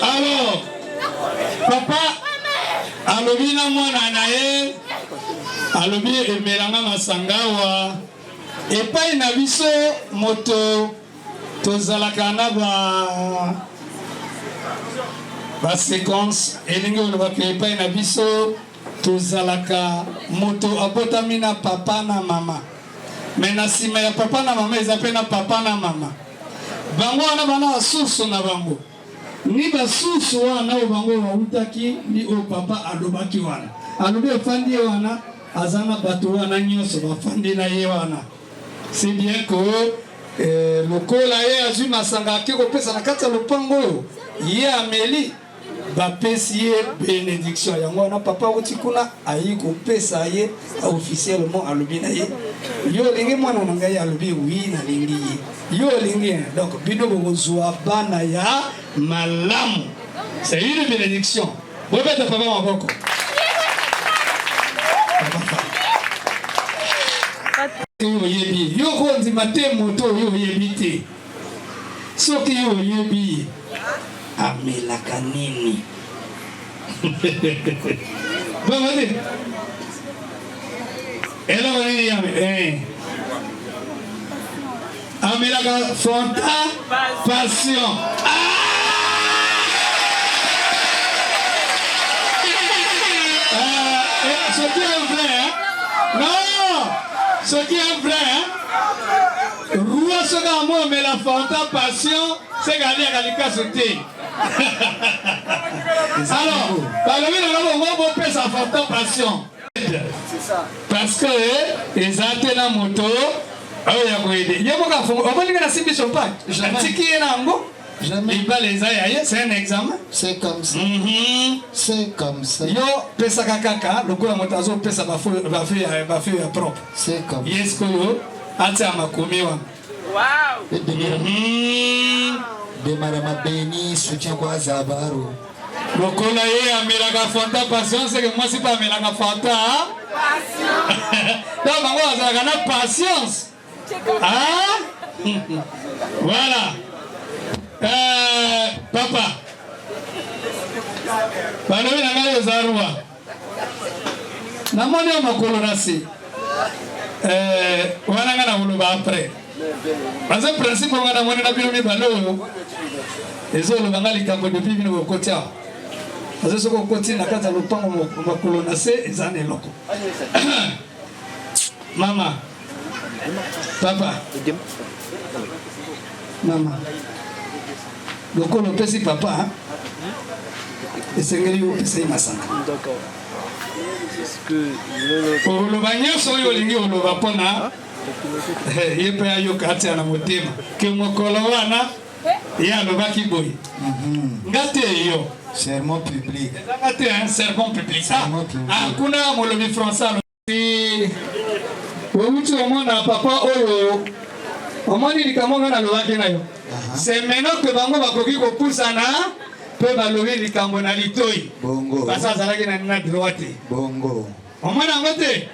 Alors, papa, alobi na mwana na ye, alobi emelanga masangawa, epai na biso moto tozalaka na ba séquence elingi olobaka epai na biso tozalaka moto abotami na papa na mama me na nsima ya papa na mama eza mpe na papa na mama bango wana bana basusu na bango ni basusu wana oyo bango bautaki ni oyo papa alobaki wana alobi efandi ye wana aza na bato wana nyonso bafandi na ye wana c'est bien que lokola ye azwi masanga ake kopesa na kati ya lopango oyo ye ameli bapesi ye bénédiction yango wana papa oti kuna ayi kopesa ye officiellement alobi na ye yo olingi mwana na ngai alobi wi nalingi ye yo olingi donc bino bokozwa bana ya malamu c'est une bénédiction bobeta papa maboko oyebi yo kondima te moto oyo oyebi te soki yo oyebi amelaka nini bamade eloko nini yame amelaka fanta passion soki est vrai non soki est vrai roi soki amo amela fanta passion c'est gagné à l'ikaso te alors balobi na bongo bopesa fanta passion parce que eza te na moto oyo ya koyede ye moka fongo obolinga na simbi champagne atiki ye na yango libala eza ya ye c'est un examen c'est comme ça c'est comme ça yo pesaka kaka lokola moto azopesa bafeu ya propre c'est comme yeske oyo atia makomi wana demara mabeni soutien kwa zabaro lokola ye amelaka fanta passion c'est que mwasi pa amelaka fanta donc bango azalaka na patience voilà papa balobi na ngai oza roi namoni yo makolo na se wana nga na koloba après parce que principe nga namoni na bino mibale oyo ezoloba nga likambo depuis bino bokoti awa parce que soki okoti na kati ya lopango makolo na se eza na eloko mama papa mama lokolo opesi papa esengeli opesa ye masanga oloba nyonso oyo olingi oloba mpona ye mpe ayoka atia na motema ke mokolo wana ye alobaki boye nga te yo sermon public ezanga te un sermon public kuna molobi français alobi outi omona papa oyo omoni likambo nga nalobaki na yo c'est maintenant que bango bakoki kopusana mpe balobi likambo na litoi basi azalaki na droit te omona yango te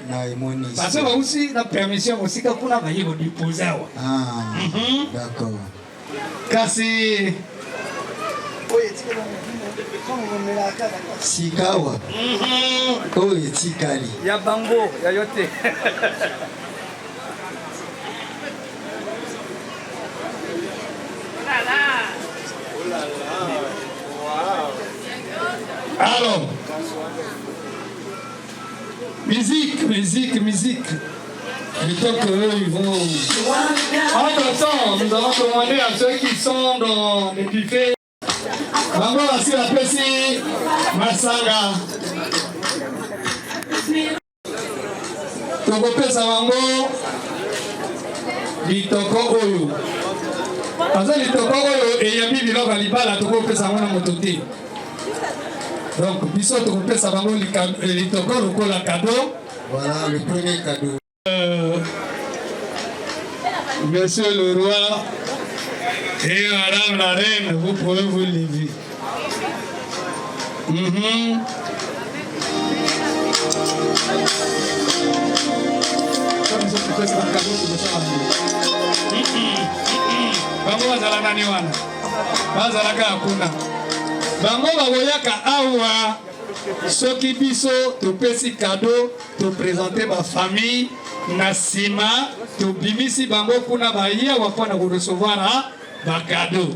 parce que bausi na permission mosika kuna baye kodipose awa kasi sikawa oyo etikali ya bango ya yo te alors musique plutôt qu'eux ils vont entre-temps nous allons demander à ceux qui sont dans les buffets bango basi bapesi masanga tokopesa bango litoko oyo aza litoko oyo eyambi biloko ya libala tokopesa yango na moto te donc biso tokopesa bango litoko lokola cadeau. Voilà le premier cadeau. Monsieur le roi et madame la reine, vous pouvez vous lever. Bango bazala nani wana bazalaka hakuna bango bakoyaka awa soki biso topesi cadeau toprésente bafamille na nsima tobimisi bango kuna baya wafana kurecevoir ba cadeau.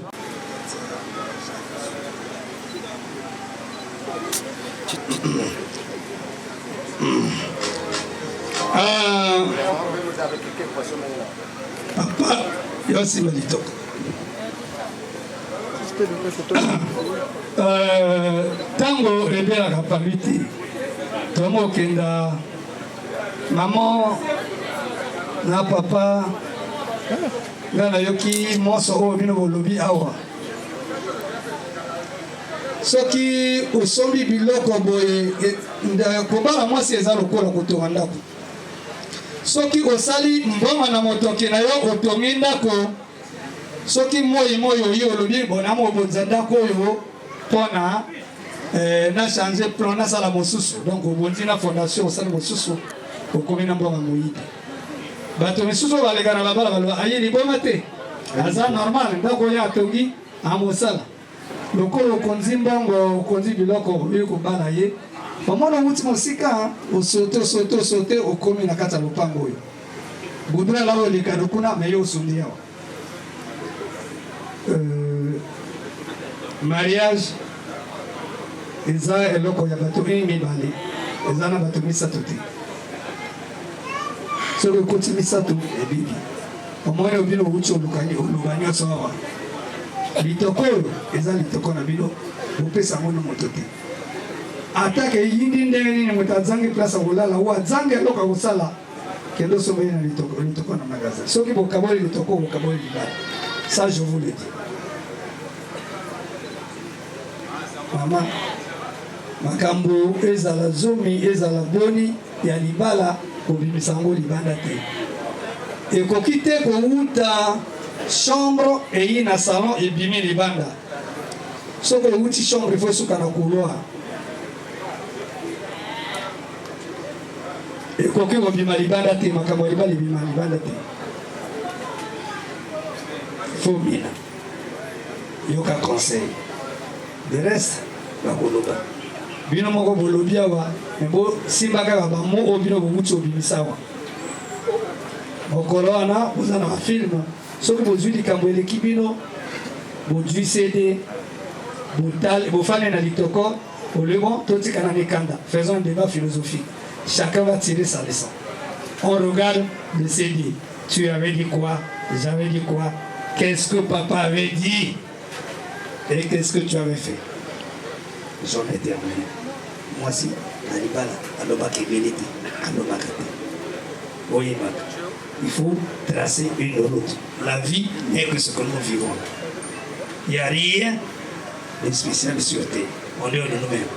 Papa, yosi malitoka. Tango rebela kapaliti. Tomo kenda maman na papa ngana yoki moso o bino bolobi awa. Soki osombi biloko boye kobala mwasi eza lokola kotonga ndako. Soki osali mbongo na motoki na yo otongi ndako, soki moi oyo olobi bona mo bonza ndako oyo pona na changer plan na sala mosusu. Donc obondi na fondation osala mosusu okomi na mbongo moyibi. Bato misusu balega na babala balwa aye liboma te. Aza normal ndako ya tongi amosala. Lokolo konzi mbongo konzi biloko oyo kobala ye. Pamona muti mosika osote okomi na kata lopango oyo. Budra lawo likado kuna meyo osundi yawa. Mariage eza eloko ya bato mibale. Eza na bato misato te. Soki okoti misato ebibi. Pamona obino uchi olukani osowa. Litoko oyo eza litoko na bino bopesa mono moto te. Atake yindi ndenge nini mutazangi place kolala wa zange loka kosala kendo sombe na litoko na magasin. Soki bokaboli litoko bokaboli libala. Ça je vous le dis. Maman makambo ezala zomi ezala boni ya libala kobimisa ngo libanda te. Ekoki te kouta chambre et na salon et bimi libanda. Soki outi chambre il faut suka na couloir. Ekoki kobima libanda te makambo libala bima libanda te. Faut mina. Yoka conseil. De reste bakoloba. Bino moko bolobi awa mbo simbaka ba mo obino bomuti obimisa wa. Mokolo wana bozana ba film. Soki bozwi likambo eleki bino bozwi CD bofane na litoko olebo totika na mikanda. Faisons un débat philosophique. Chacun va tirer sa leçon. On regarde le CD. Tu avais dit quoi? J'avais dit quoi? Qu'est-ce que papa avait dit? Et qu'est-ce que tu avais fait? J'en ai terminé. Moi si, Alibala, Alobaki Beniti, Alobaki. Voyez, il faut tracer une route. La vie n'est que ce que nous vivons. Il n'y a rien de spécial sur terre. On est de nous-mêmes.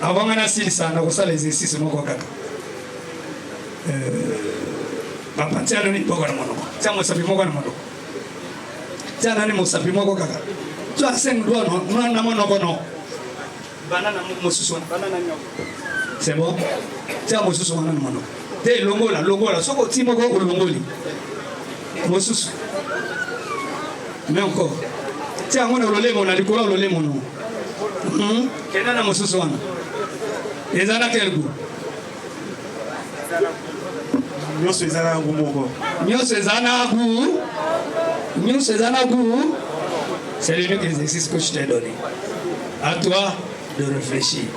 Avant de faire ça, on a fait l'exercice de mon kaka. Papa, tiens, on est pas dans mon nom. Tiens, moi, ça fait mon nom. Tiens, on est mon sapi, mon kaka. Tu as 5 doigts, non? Non, non, non, non. Banana, mon sous-soin. C'est bon? Tiens, mon sous-soin, mon nom. T'es longo là. Soko, ti mo go longo li. Mon sous. Mais encore. Tiens, on a le lemon, on a le cola, le lemon. Quel est mon sous-soin? Et ça n'a quel goût? Nyonso ezana ngu moko. Nyonso ezana ngu. C'est l'unique exercice que je t'ai donné. À toi de réfléchir.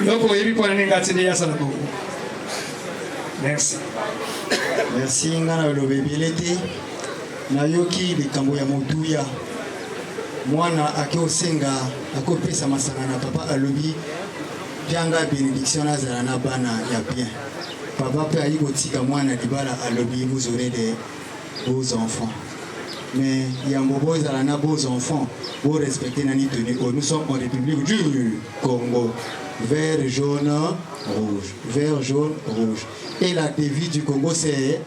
Yoko yebi pona ningatine ya sana bongo. Merci. Merci ngana lobebelete. Na yoki likambo ya motuya. Mwana akosenga akopesa masanga na papa alobi pianga bénédiction nazala na bana ya bien. Papa peut aller au tika mwana libala alobi vous aurez des beaux enfants. Mais il y a beaux alana beaux enfants. Vous respectez nani tenu. Nous sommes en République du Congo. Vert, jaune, rouge. Vert, jaune, rouge. Et la devise du Congo c'est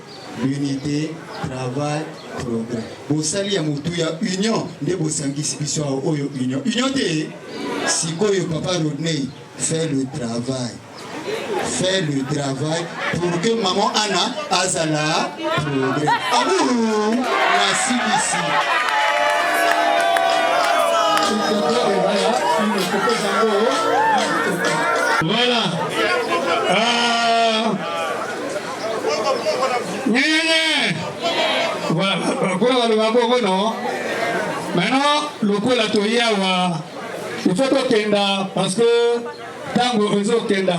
l'unité, travail, progrès. Vous saluez à Moutouya union de vos sanguissions au union. Union de si papa Rodney fait le travail. Fait le travail pour que maman Anna azala progrès. Abou, merci ici. Voilà. Voilà, voilà le baboko non. Maintenant, le coup la toya wa. Il faut au kenda parce que tango ezo kenda.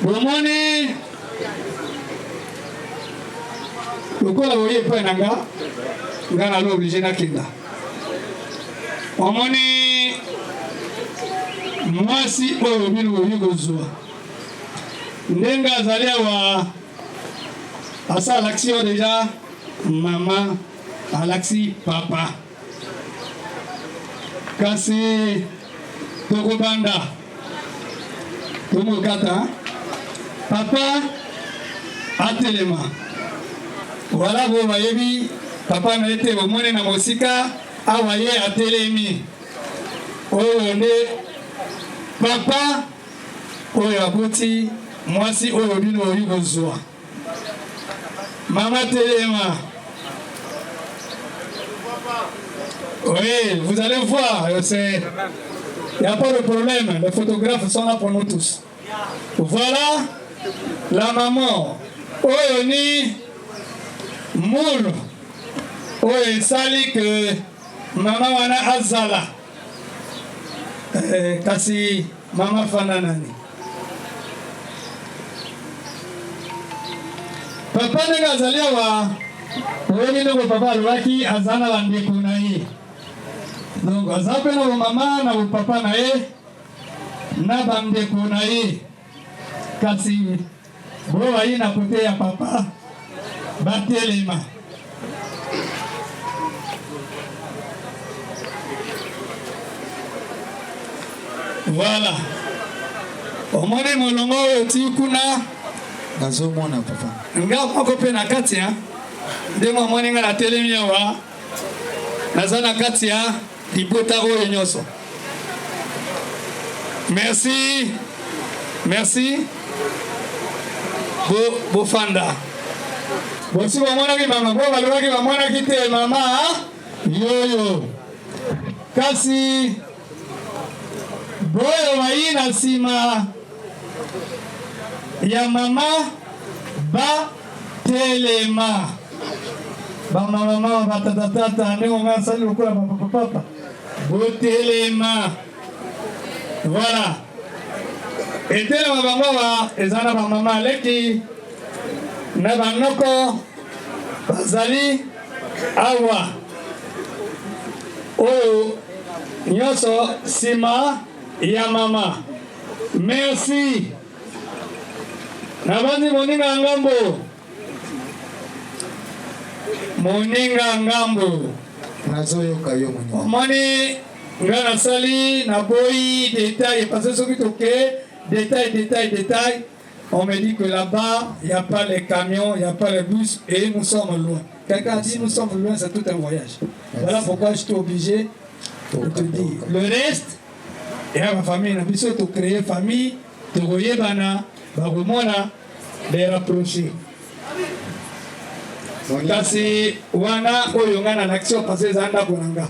Bomoni. Le coup la voyez pas nanga. Ngana lo obligé na kenda. Bomoni. Mwasi oyo bino oyo kozwa. Ndenga azalia wa asa l'action déjà maman alaxi papa kasi tokobanda tomokata papa atelema wala bo bayebi papa na ete bomone na mosika awa ye atelemi oyo nde papa oyo aboti mwasi oyo bino oyo kozwa Maman Téléma. Oui, vous allez voir, il n'y a pas de problème, les photographes sont là pour nous tous. Voilà la maman. Oyoni Moul. Oye Sali que maman wana azala. Kasi maman fananani. Papa nega azalia wa wewe ndio papa alwaki azana la ndeko na yeye. Donc azape na mama na papa na yeye na bandeko na yeye. Kasi bora hii na kote ya papa batelema. Voilà. Omone molongo otikuna nazomona papa nga moko pe na kati ya nde mwamoni nga na telemi awa naza na kati ya libota oyo nyonso. Merci, merci. Bofanda bosi bamonaki mama bo balobaki bamonaki te mama yoyo kasi boyo bayi na nsima ya mama ba telema ba mama ba tata ndeko ngasa lokola papa bo telema. Voilà, et telema bango ba ezana ba mama leki na banoko bazali awa oyo nyonso sima ya mama. Merci. Nabandi moninga ngambo. Moninga ngambo. nazoyoka yo mwenye. Moni ngana sali na boy détail parce que soki toke détail. On me dit que là-bas, il n'y a pas les camions, il n'y a pas les bus et nous sommes loin. Quelqu'un a dit nous sommes loin, c'est tout un voyage. Voilà pourquoi je suis obligé de te dire. Le reste, il y a ma famille, on a besoin de créer famille, de royebana, barumona, de rapprocher. Kasi wana oyo ngana na action parce zanda konanga.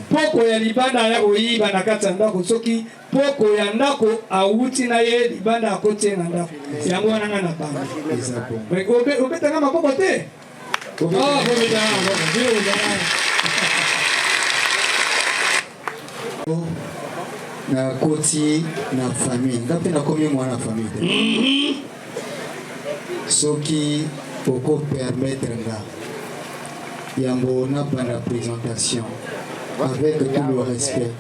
Poko ya libanda ya oyiba na kati ndako soki poko ya ndako auti na ye libanda akote na ndako. Yango wana ngana banga. Mais obeta ngama poko te. Na koti na famille. Ngapi na komi mwana famille. Soki pour permettre là yango na bana présentation avec tout le respect.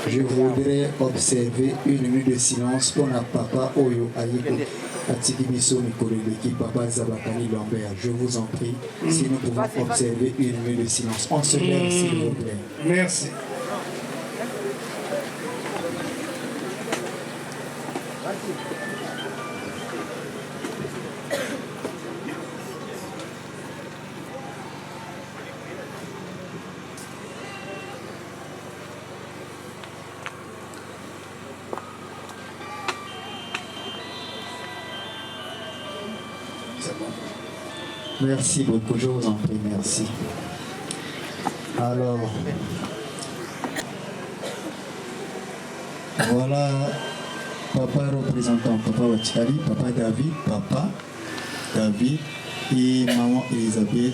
Je voudrais observer une minute de silence pour na papa oyo ayeko atiki biso mikolo l'équipe papa Zabakani Lambert. Je vous en prie, si nous pouvons observer une minute de silence. On se lève s'il vous plaît. Merci. Merci beaucoup, je vous en prie, merci. Alors, voilà papa représentant, papa Wachikali, papa David et maman Elisabeth,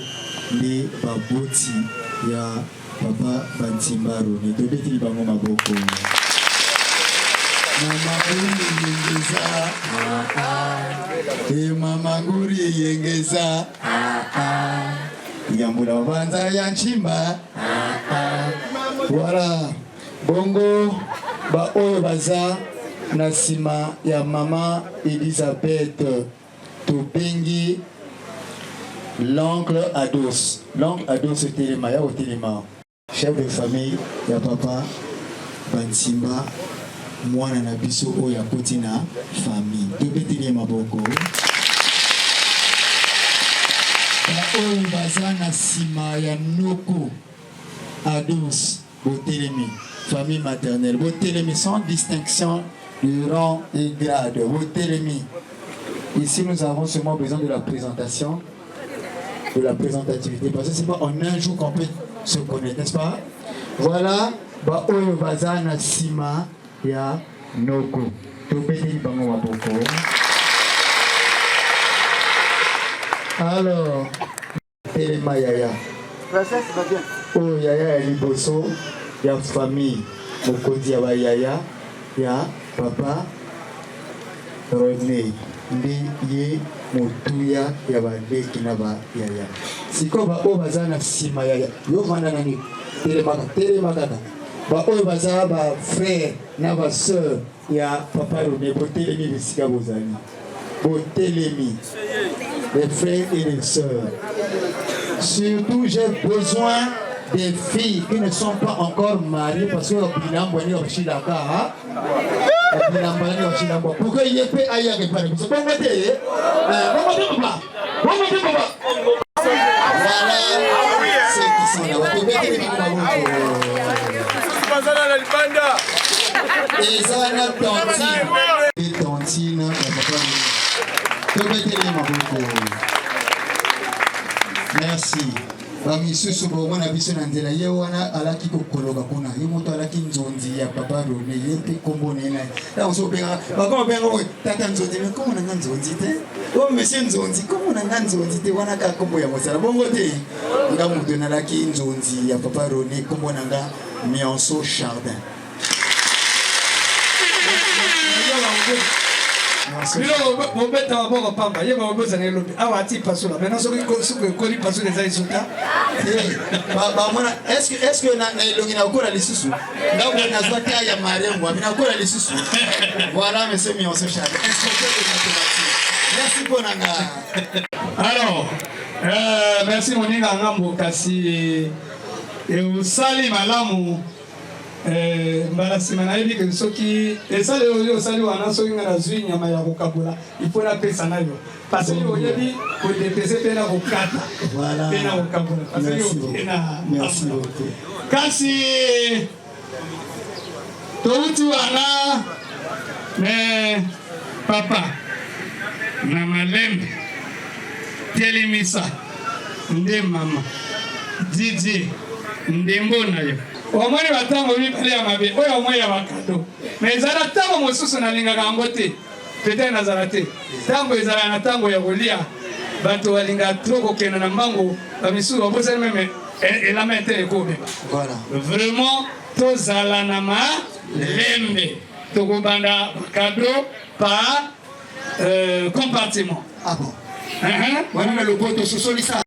les baboti, ya papa Bantimbaru, les deux petits bango maboko. Mama Nguri yengeza, et Mama Nguri yengeza, Yambula Banza Yanchimba, voilà, bongo, ba oyo baza, nasima ya Mama Elisabeth, tobengi, l'oncle Ados. L'oncle Ados au téléma, ya au téléma. Chef de famille, ya papa Bansimba, mwana na biso oya koti na famille. Tobeteli maboko. Ba oyo baza na sima ya noko Ados au télémi. Famille maternelle. Au télémi sans distinction de rang et grade. Au télémi. Ici nous avons seulement besoin de la présentation. De la présentativité, parce que c'est pas en un jour qu'on peut se connaître, n'est-ce pas? Voilà, ba oyo baza na sima ya noko. Tobeteli bango maboko. Alors, telema yaya. Oh yaya ya liboso ya famille, mokonzi ya ba yaya ya papa Rodney. Ndi ye mutuya ya bandeki na ba yaya siko ba o baza na sima yaya yo vanda nani telema kaka ba o baza ba frère na ba sœur ya papa Rodney botelemi bisika bozali botelemi les frères et les sœurs. Surtout j'ai besoin des filles qui ne sont pas encore mariées parce que bilambo ni oshilaka pourquoi il est fait ailleurs que par exemple bon matin papa voilà ceux qui sont là et ça na tontine merci. Bamisusu bomona biso na nzela ye wana alaki kokologa kuna ye moto alaki nzonzi ya papa Rodney ye pe kombo nena la oso benga bakoma benga we tata nzonzi me kombo na nzonzi te o monsieur nzonzi kombo na nzonzi te wana ka kombo ya mosala bongo te nga moto na alaki nzonzi ya papa Rodney kombo na nga Mionso Chardin. Bilo bobeta maboko pamba ye baboza na elobi awa ati pasula maintenant soki koli pasula eza isuta ba mona est-ce que na elongi na kola lisusu ndako na zwate ya marembo na kola lisusu voilà monsieur Mionso Chardin inspecteur de mathématiques merci pour nanga. Alors merci moninga ngambo kasi e usali malamu mbala sima na yebi ke soki esale oyo osali wana soki ngana zwi nyama ya kokabula il faut la pesa nayo parce que oyebi ko dépese pena kokata voilà pena kokabula parce que merci beaucoup kasi touti wana mais papa na malembe telimisa nde mama Didi ndembo na yo omoni batango mibale ya mabe oyo omoi ya bakado mais ezala ntango mosusu nalingaka yango te pete nazala te ntango ezala na ntango ya kolia bato balingaka tro kokenda na mbango bamisusu babosani meme elama ete ekobeba vraiment tozala na malembe tokobanda bakado par compartiment. Ah bon? Wana le poto sosolisa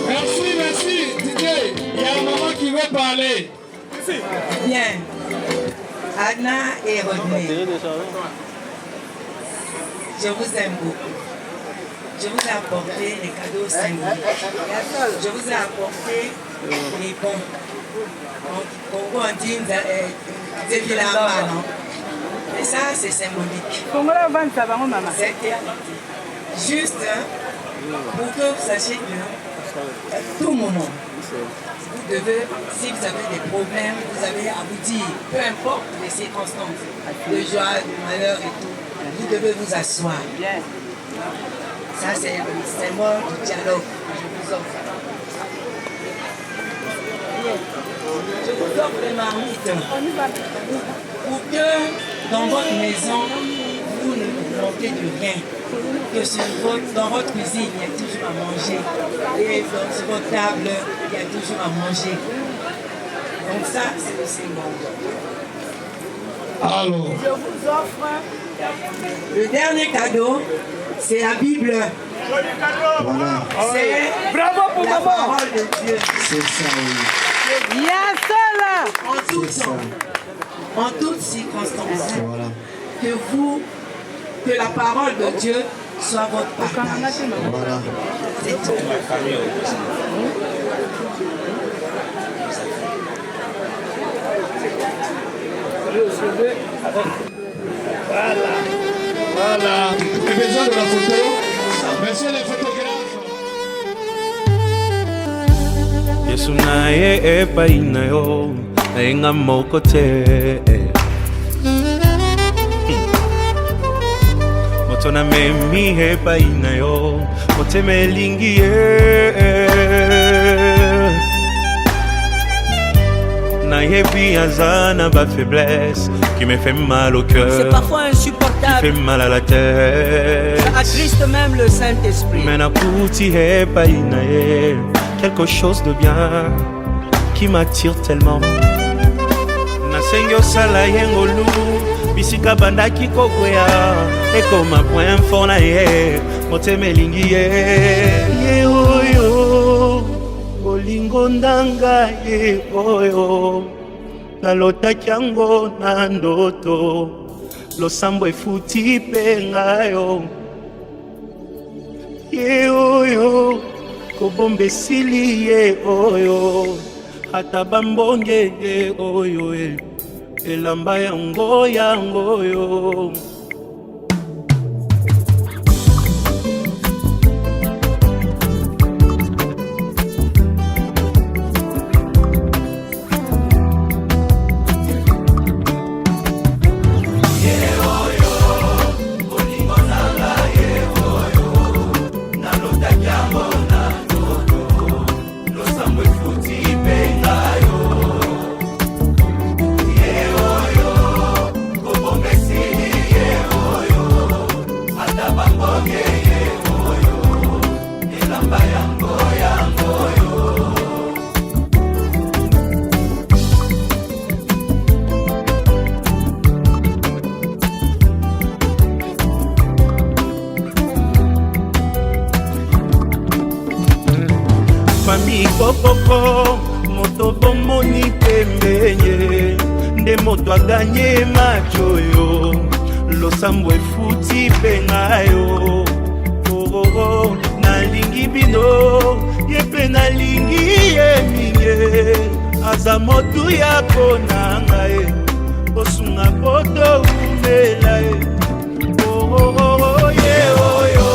Merci, Didier. Il y a un maman qui veut parler. Bien. Anna et Rodney. Je vous aime beaucoup. Je vous ai apporté les cadeaux symboliques. Je vous ai apporté les bons. On dit non? Et ça, c'est symbolique. C'était juste pour que vous sachiez que tout moment. Vous devez, si vous avez des problèmes, vous avez à vous dire, peu importe les circonstances, de joie, de malheur et tout, vous devez vous asseoir. Ça, c'est le symbole du dialogue que je vous offre. Je vous offre les marmites pour que dans votre maison, vous ne manquez de rien. Que dans votre cuisine, il y a toujours à manger. Et sur votre table, il y a toujours à manger. Donc ça, c'est le symbole. Alors. Je vous offre le dernier cadeau, c'est la Bible. Voilà. C'est Bravo pour la maman. parole de Dieu. C'est ça, oui. Yes, là. En tout temps, en toutes circonstances, Voilà. que la parole de Dieu soit votre partage. Voilà. C'est tout. Voilà. J'ai besoin de la photo. Monsieur le photographe. Yesu naye epai na yo nainga moko te moto na memi epai na yo motema elingi ye nayebi aza na ba faiblesse qui me fait mal au cœur. C'est parfois insupportable. Qui fait mal à la tête. Ça attriste même le Saint-Esprit. Mais nakuti epai na ye quelque chose de bien qui m'attire tellement. Nasengi osala yengolu bisika bandaki kokwea ekoma point fort na ye motema elingi ye ye oyo bolingo ndanga ye oyo nalotaki yango na ndoto losambo efuti mpe ngayo ye oyo kobomba esili ye oyo ata bambonge ye oyo elamba yango yo Famille Kokoko, moto bomoni pembenye, nde moto a gagné macho yo, losambo efuti pengayo, oh oh oh, nalingi bino, yepe nalingi ye minye, aza motu ya konanga ye, osunga poto umela ye, oh oh oh ye oyo,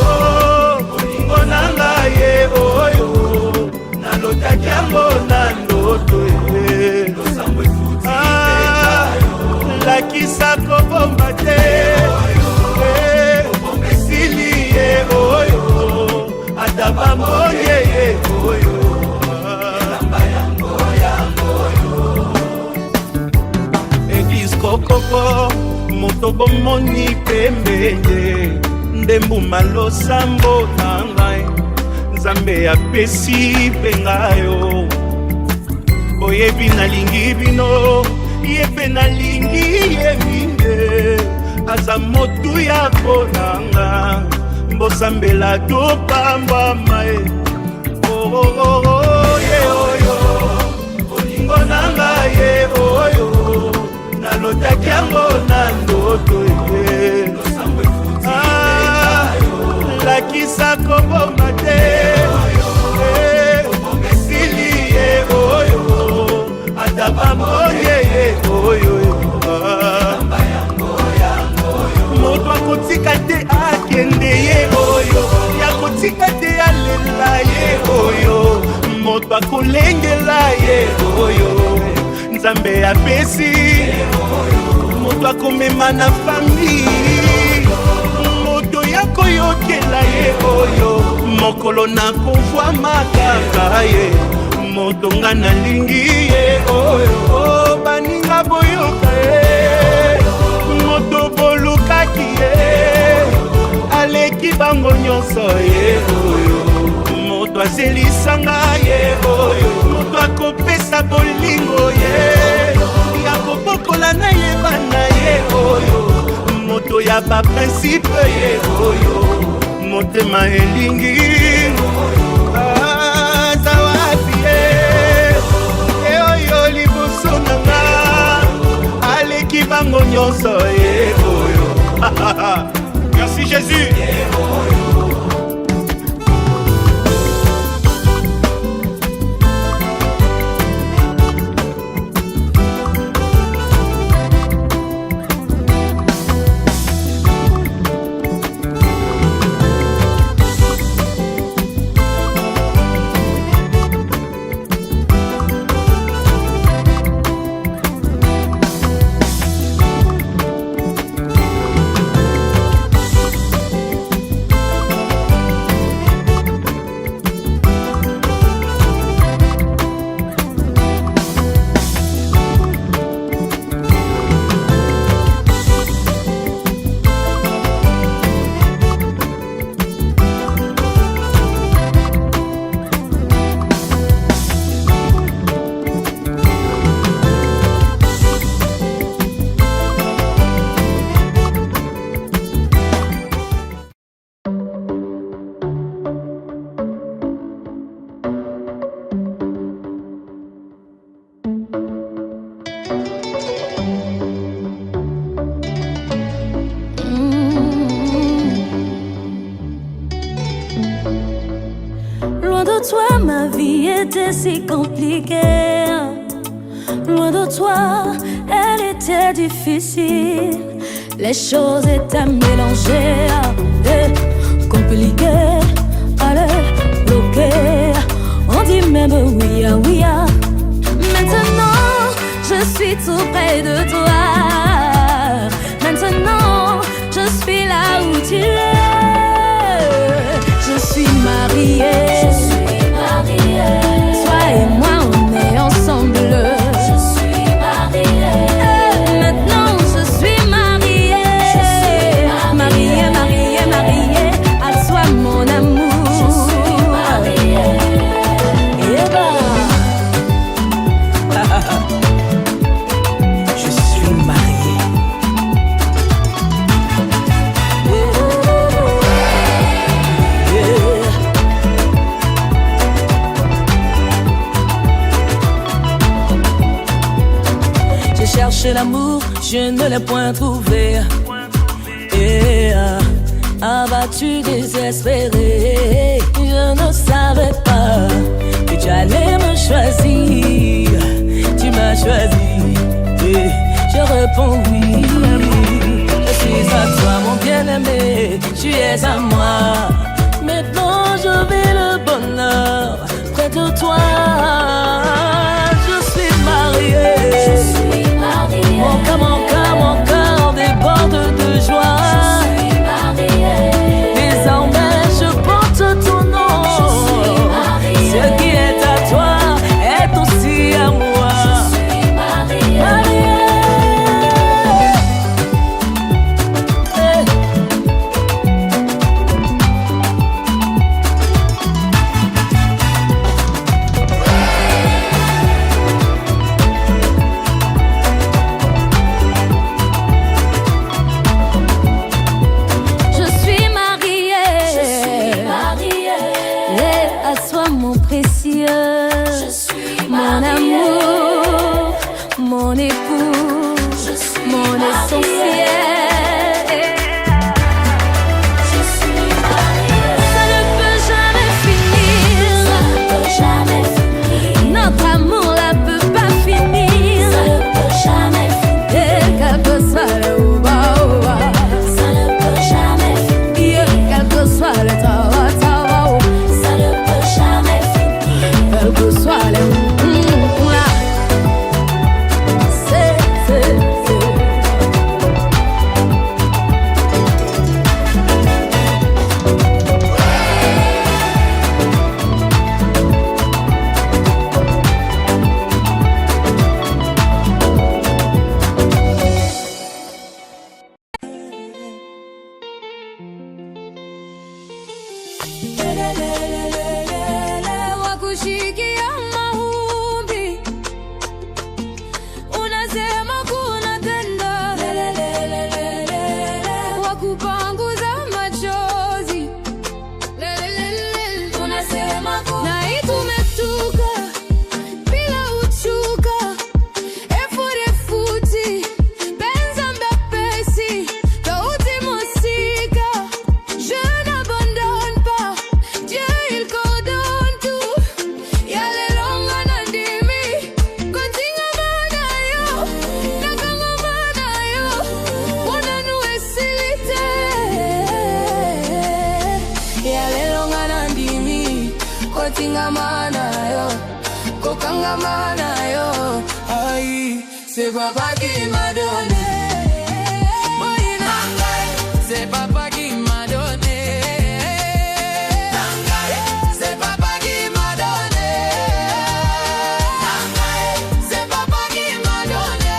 olingo nanga ye oyo. Lotaki yango na ndoto lakisa kobomba te esili ye oyo ata bambonge ye oyo Eglise Kokoko moto bomoni pembeye ndembuma losambo na ngai Nzambe apesi pengayo boyebi nalingi bino yepe nalingi ye minde aza motu ya konanga mbosambela topambwama ye ye oyo olingo nanga ye oyo nalotaki yango na ndoto ye lakisa kobomba te esili ye oyo ata bambonge ye oyo moto akotika te akende ye oyo yakotika te alela ye oyo kolengela ye oyo nzambe apesi moto akomema na famille moto ya koyokela ye oyo mokolo nakovwa makaka ye moto nga nalingi ye oyo baninga boyoka ye moto bolukaki ye aleki bango nyonso ye oyo moto azelisanga ye oyo moto akopesa bolingo ye yakobokola na ye bana ye oyo moto ya baprincipe ye oyo motema elingi azawapi ye oyo liboso nanga aleki bango nyonso ye oyo merci Jésus. Toi, ma vie était si compliquée. Loin de toi, elle était difficile. Les choses étaient mélangées et compliquées. Allez, bloquées. On dit même oui, oui. Maintenant, je suis tout près de toi. Maintenant, je suis là où tu es. Je suis mariée. Toi et moi, on est ensemble. Je suis mariée. Maintenant, je suis mariée. Mariée, mariée, mariée. À toi, mon amour. Je suis mariée. Et je suis mariée. Chercher l'amour, je ne l'ai point trouvé. Et abattu, désespéré, je ne savais pas que tu allais me choisir. Tu m'as choisi et je réponds oui. Je suis à toi, mon bien-aimé, tu es à moi. Maintenant je vis le bonheur près de toi. Je suis mariée. Mon cœur déborde de joie. Je suis mariée. Désormais je porte ton nom. Ce qui est à toi est aussi à moi. Je suis mariée. kotingama na yo, kokangama na yo. Aïe, c'est papa qui m'a donné. C'est papa qui m'a donné. C'est papa qui m'a donné. C'est papa qui m'a donné.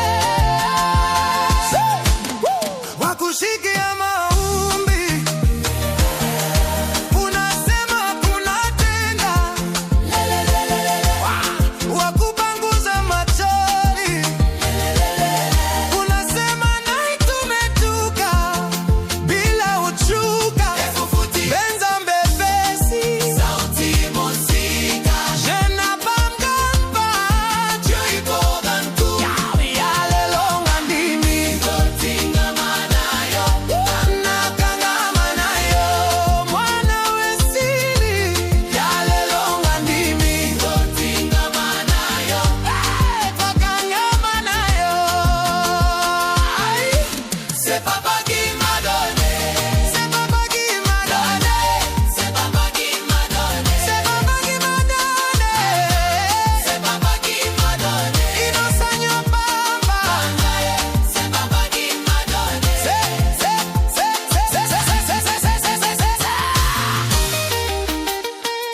Wakushiki ya maumbi, unasema kunatenga, wakupanguza machori, unasema nai tumetuka bila uchuka, benza mbepesi, sauti musika, jena bangamba, joiko bantu, yale longa ndimi, kotinga manayo, nakanga manayo, mwana wesili, yale longa ndimi, kotinga manayo, pakanga manayo. C'est papa qui m'a donné. C'est papa qui m'a donné. C'est papa qui m'a donné. C'est papa qui m'a donné. C'est papa qui m'a donné. Innocent papa. C'est papa qui m'a donné.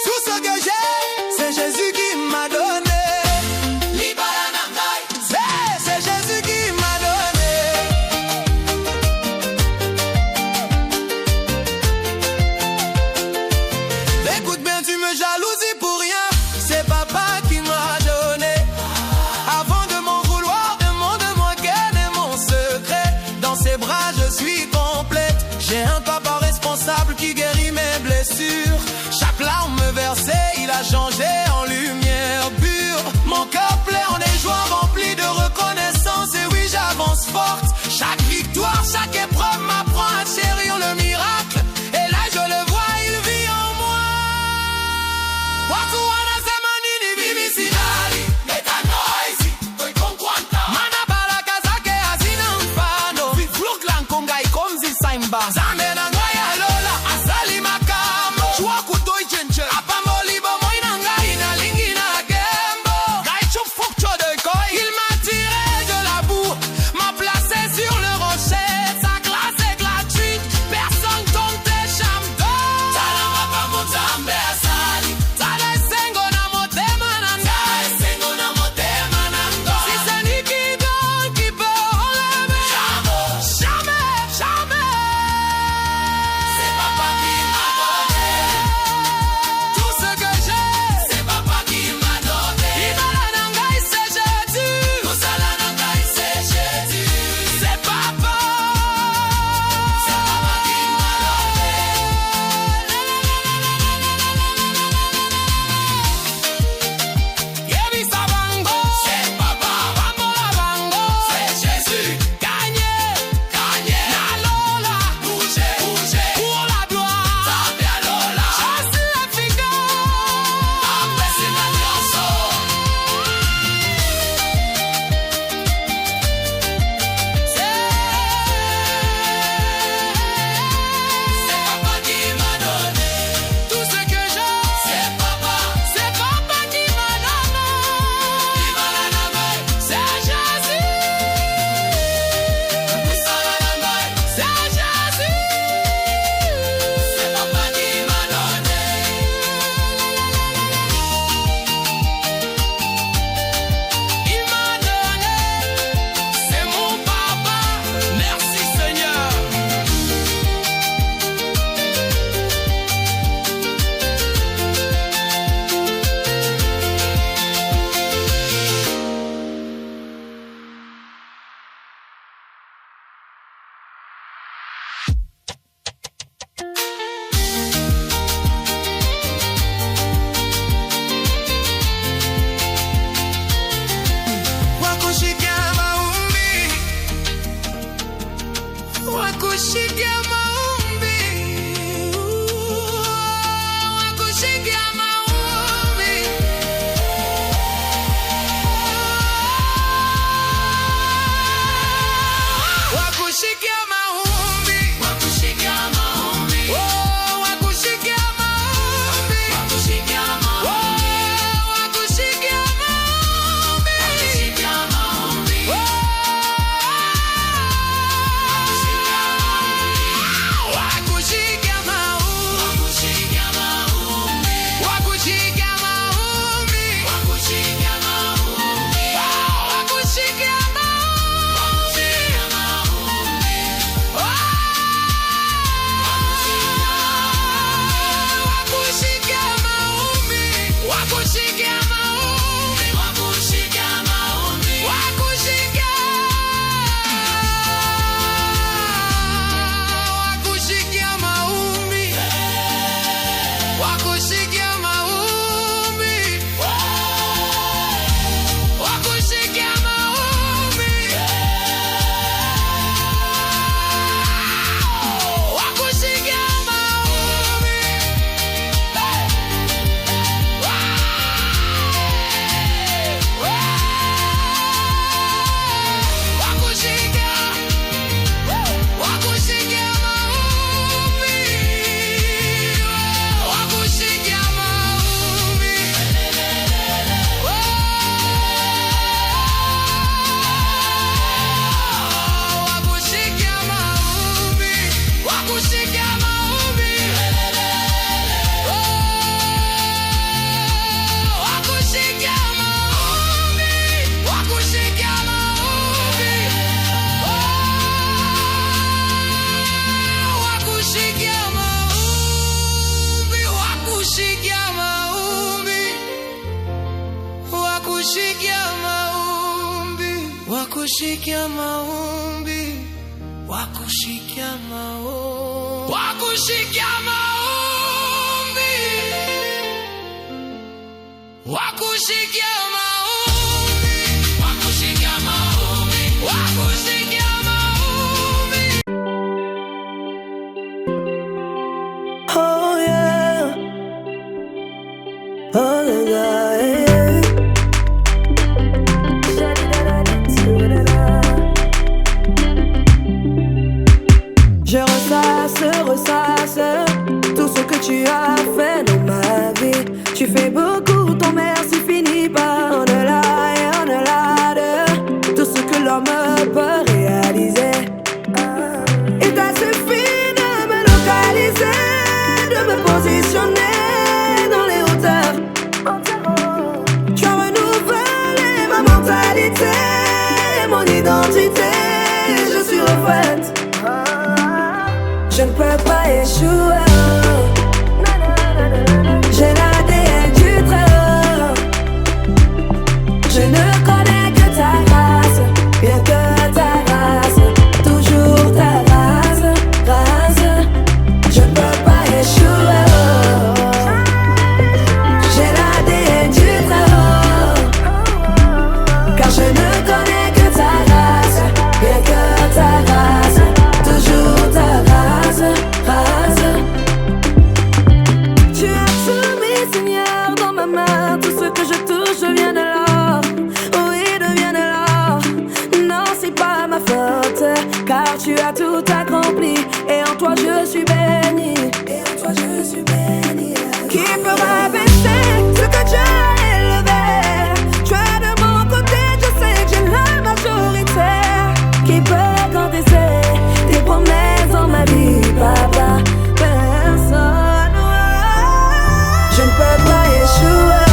Tout ce que j'ai, c'est Jésus qui m'a donné. C'est Jésus qui m'a donné. Écoute bien, tu me jalousies pour rien. C'est papa qui m'a donné. Avant de m'en vouloir, demande-moi quel est mon secret. Dans ses bras, je suis complète. J'ai un papa responsable qui guérit mes blessures. Chaque larme versée, il a changé en lumière pure. Mon cœur plein en des joies remplies de reconnaissance. Et oui, j'avance forte. Chaque victoire, chaque épreuve m'apprend à chérir le miracle. Et là, je le vois, il vit en moi. Watu wanasema nini mimi silali, leta noise, toikonkwanta. Mana baraka zake hazina mfano. Viflukla nkonga ikomzi saimba. Zambe na ngoya lola, asali makamo. Chua kutoi chenche, apambo libo moina ngai na lingi na gembo. Gai chufuk chode koi. Il m'a tiré de la boue, m'a placé sur le rocher. Sa classe est gratuite, personne tombe tes champs. Tala mapambo zambe asali. Tala esengo na motema na ngai. Esengo na motema na ngai. Si c'est lui qui donne, qui peut enlever. Jamais, jamais. C'est papa qui m'a donné. Tout ce que j'ai, c'est papa qui m'a donné. Ibala na ngai, c'est Jésus. Kosala na ngai, c'est Jésus. C'est papa. C'est papa qui m'a donné. Yebisa bango, c'est papa. Bambola bango, c'est Jésus. Gagné, gagné. Na lola, bougez, bougez. Pour la gloire, Zambia lola. Je suis efficace. Apesi na nyonso. C'est papa qui m'a donné. Tout ce que j'ai, c'est papa. C'est papa qui m'a donné. Ibala na ngai, c'est Jésus. Kosala na ngai, c'est Jésus. C'est papa qui m'a donné. Il m'a donné. C'est mon papa. Merci Seigneur. Wakushikia maombi, wakushikia maombi, wakushikia maombi. Wakushikia maombi, wakushikia maombi, oh, wakushikia maombi, wakushikia maombi. Wakushikia maombi, wakushikia maombi, wakushikia maombi, wakushikia maombi, wakushikia maombi, wakushikia maombi. Oh yeah, oh yeah, yeah. Je ressasse tout ce que tu as fait dans ma vie. Tu fais beaucoup, ton merci finit par au-delà et au-delà de tout ce que l'homme peut réaliser. Il t'a suffi de me localiser, de me positionner dans les hauteurs. Tu as renouvelé ma mentalité, mon identité, je suis refaite. Je ne peux pas échouer. J'ai l'ADN du très-haut. Je ne connais que ta race, bien que ta race, toujours ta race, race. Je ne peux pas échouer. J'ai l'ADN du très-haut, car je ne connais que ta race, bien que ta race, toujours ta race, race. Tu as soumis, Seigneur, dans ma main. Tout ce que je touche devient de l'or. Oui, devient de l'or. Non, c'est pas ma faute, car tu as tout accompli. Et en toi je suis béni. Et en toi je suis béni. Qui peut rabaisser ce que Dieu a élevé? Tu es de mon côté, je sais que j'ai la majorité. Qui peut contester tes promesses dans ma vie, papa? Personne. Je ne peux pas échouer.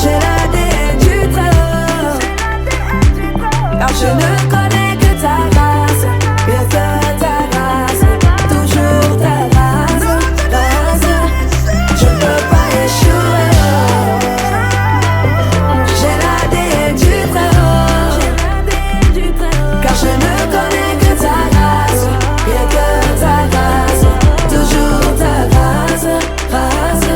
J'ai l'ADN du très-haut, car je ne connais que ta race, bien que ta race, toujours ta race, race. Je ne peux pas échouer. J'ai l'ADN du très-haut, car je ne connais que ta race, bien que ta race, toujours ta race, race.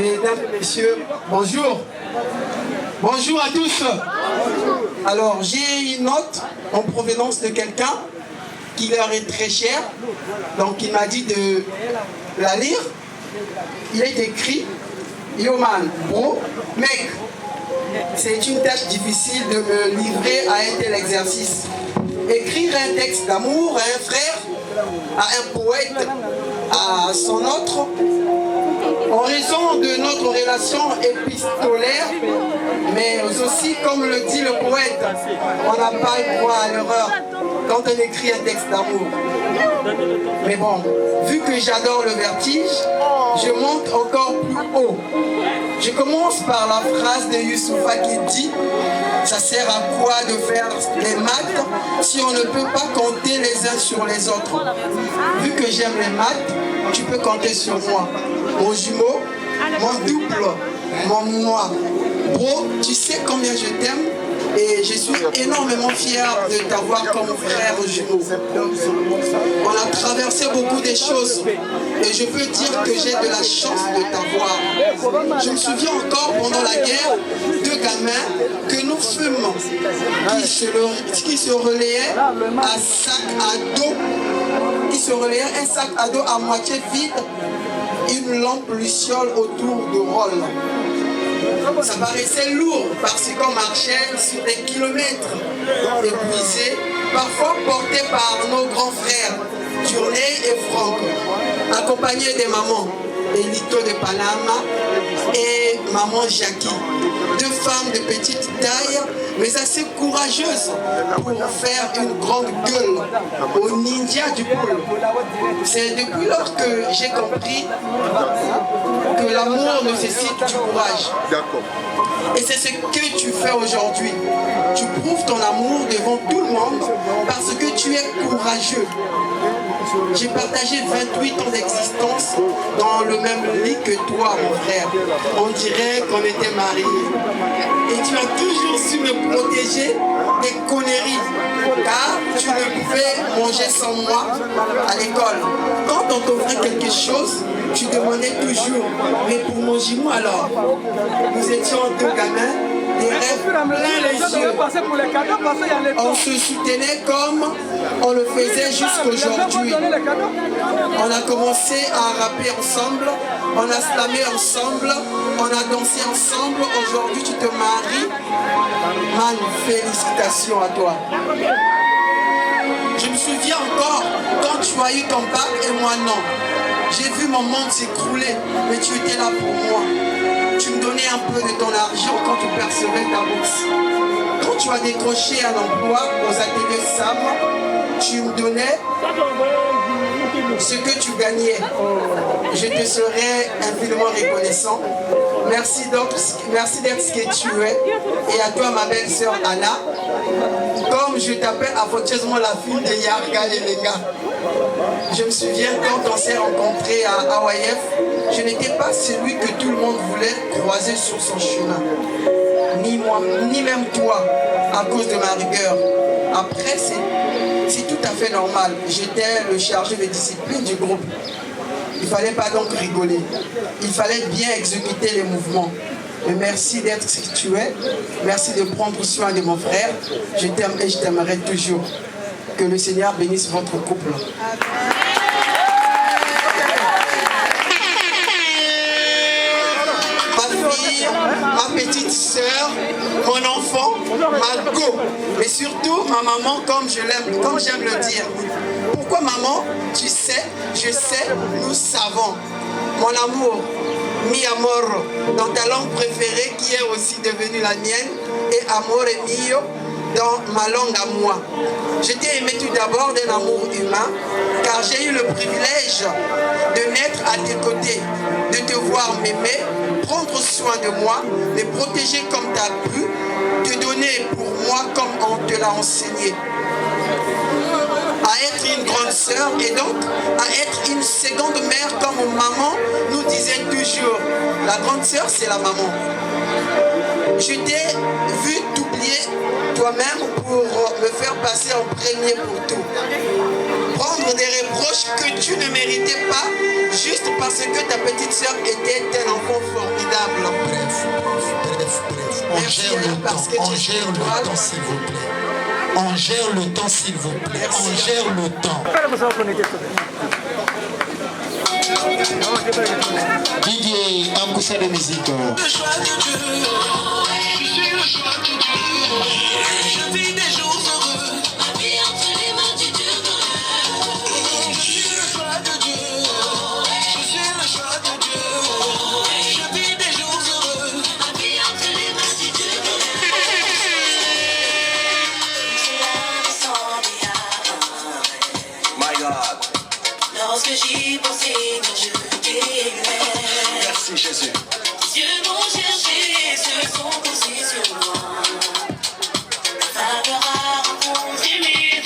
Mesdames et messieurs, bonjour. Bonjour à tous. Alors, j'ai une note en provenance de quelqu'un qui leur est très cher. Donc, il m'a dit la lire. Il est écrit, yo man, bro, mec, c'est une tâche difficile de me livrer à un tel exercice. Écrire un texte d'amour à un frère, à un poète, à son autre, en raison de notre relation épistolaire, mais aussi, comme le dit le poète, on n'a pas le droit à l'erreur quand on écrit un texte d'amour. Mais bon, vu que j'adore le vertige, je monte encore plus haut. Je commence par la phrase de Youssoufa qui dit « Ça sert à quoi de faire les maths si on ne peut pas compter les uns sur les autres ?» Vu que j'aime les maths, tu peux compter sur moi. Mon jumeau, mon double, mon moi. Bro, tu sais combien je t'aime et je suis énormément fier de t'avoir comme frère jumeau. On a traversé beaucoup de choses et je peux dire que j'ai de la chance de t'avoir. Je me souviens encore pendant la guerre, deux gamins que nous fûmes qui se relayaient à sac à dos, un sac à dos à moitié vide, une lampe luciole autour de rôle. Ça paraissait lourd parce qu'on marchait sur des kilomètres épuisés, parfois portés par nos grands frères, Journée et Franck, accompagnés des mamans, Elito de Panama et maman Jackie. Deux femmes de petite taille, mais assez courageuses pour faire une grande gueule au ninja du pôle. C'est depuis lors que j'ai compris que l'amour nécessite du courage. Et c'est ce que tu fais aujourd'hui. Tu prouves ton amour devant tout le monde parce que tu es courageux. J'ai partagé 28 ans d'existence dans le même lit que toi, mon frère. On dirait qu'on était mariés. Et tu as toujours su me protéger des conneries, car tu ne pouvais manger sans moi à l'école. Quand on t'offrait quelque chose, tu demandais toujours, mais pour mon jumeau alors, nous étions deux gamins, des rêves plein les yeux. On se soutenait comme on le faisait jusqu'aujourd'hui. On a commencé à rapper ensemble, on a slamé ensemble, on a dansé ensemble. Aujourd'hui, tu te maries. Man, félicitations à toi. Je me souviens encore quand tu as eu ton bac et moi non. J'ai vu mon monde s'écrouler, mais tu étais là pour moi. Tu me donnais un peu de ton argent quand tu percevais ta bourse. Quand tu as décroché un emploi aux ateliers SAM, tu me donnais ce que tu gagnais. Je te serai infiniment reconnaissant. Merci d'être ce que tu es. Et à toi, ma belle-sœur Anna, comme je t'appelle affectueusement la fille de Yarga et les gars. Je me souviens quand on s'est rencontrés à AYF, je n'étais pas celui que tout le monde voulait croiser sur son chemin. Ni moi, ni même toi, à cause de ma rigueur. Après, c'est tout à fait normal. J'étais le chargé de discipline du groupe. Il ne fallait pas donc rigoler. Il fallait bien exécuter les mouvements. Mais merci d'être ce que tu es. Merci de prendre soin de mon frère. Je t'aime et je t'aimerai toujours. Que le Seigneur bénisse votre couple. Ma fille, ma petite sœur, mon enfant, ma go. Et surtout ma maman comme je l'aime, comme j'aime le dire. Pourquoi maman? Tu sais, je sais, nous savons. Mon amour, mi amor, dans ta langue préférée qui est aussi devenue la mienne, et amore mio dans ma langue à moi. Je t'ai aimé tout d'abord d'un amour humain, car j'ai eu le privilège de naître à tes côtés, de te voir m'aimer, prendre soin de moi, me protéger comme tu as pu, te donner pour moi comme on te l'a enseigné. À être une grande sœur et donc à être une seconde mère comme maman nous disait toujours. La grande sœur, c'est la maman. Je t'ai vu t'oublier toi-même pour me faire passer en premier pour tout. Prendre des reproches que tu ne méritais pas juste parce que ta petite sœur était un enfant formidable. Bref. On gère le temps, s'il vous plaît. On gère le temps, s'il vous plaît. On gère le temps. Didier, un coussin de musique. Le choix de Dieu, je suis le choix de Dieu. Je vis des jours heureux, ma vie entre les mains du Dieu glorieux. Je suis le choix de Dieu, je suis le choix de Dieu. Je vis des jours heureux, ma vie entre les mains du Dieu glorieux. My God. Lorsque j'y pense, je t'aimais. Merci Jésus. Dieu m'ont cherché, se sont posés sur moi. Faveur a rencontré mes...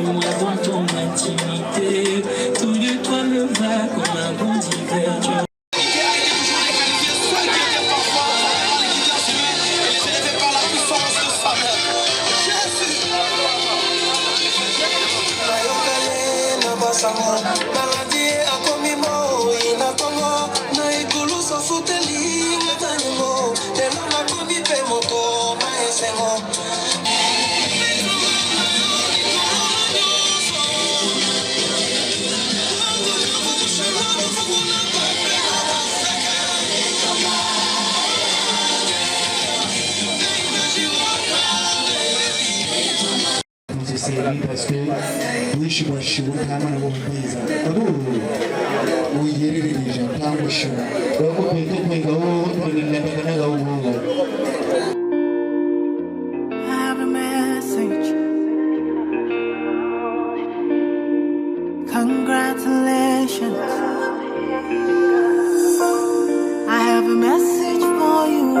Moi dans ton intimité, tout de toi me va comme un bon hiver. Parce que oui, je suis vraiment un pays. Oui, il y a des gens qui ont choisi. I have a message. Congratulations. I have a message for you.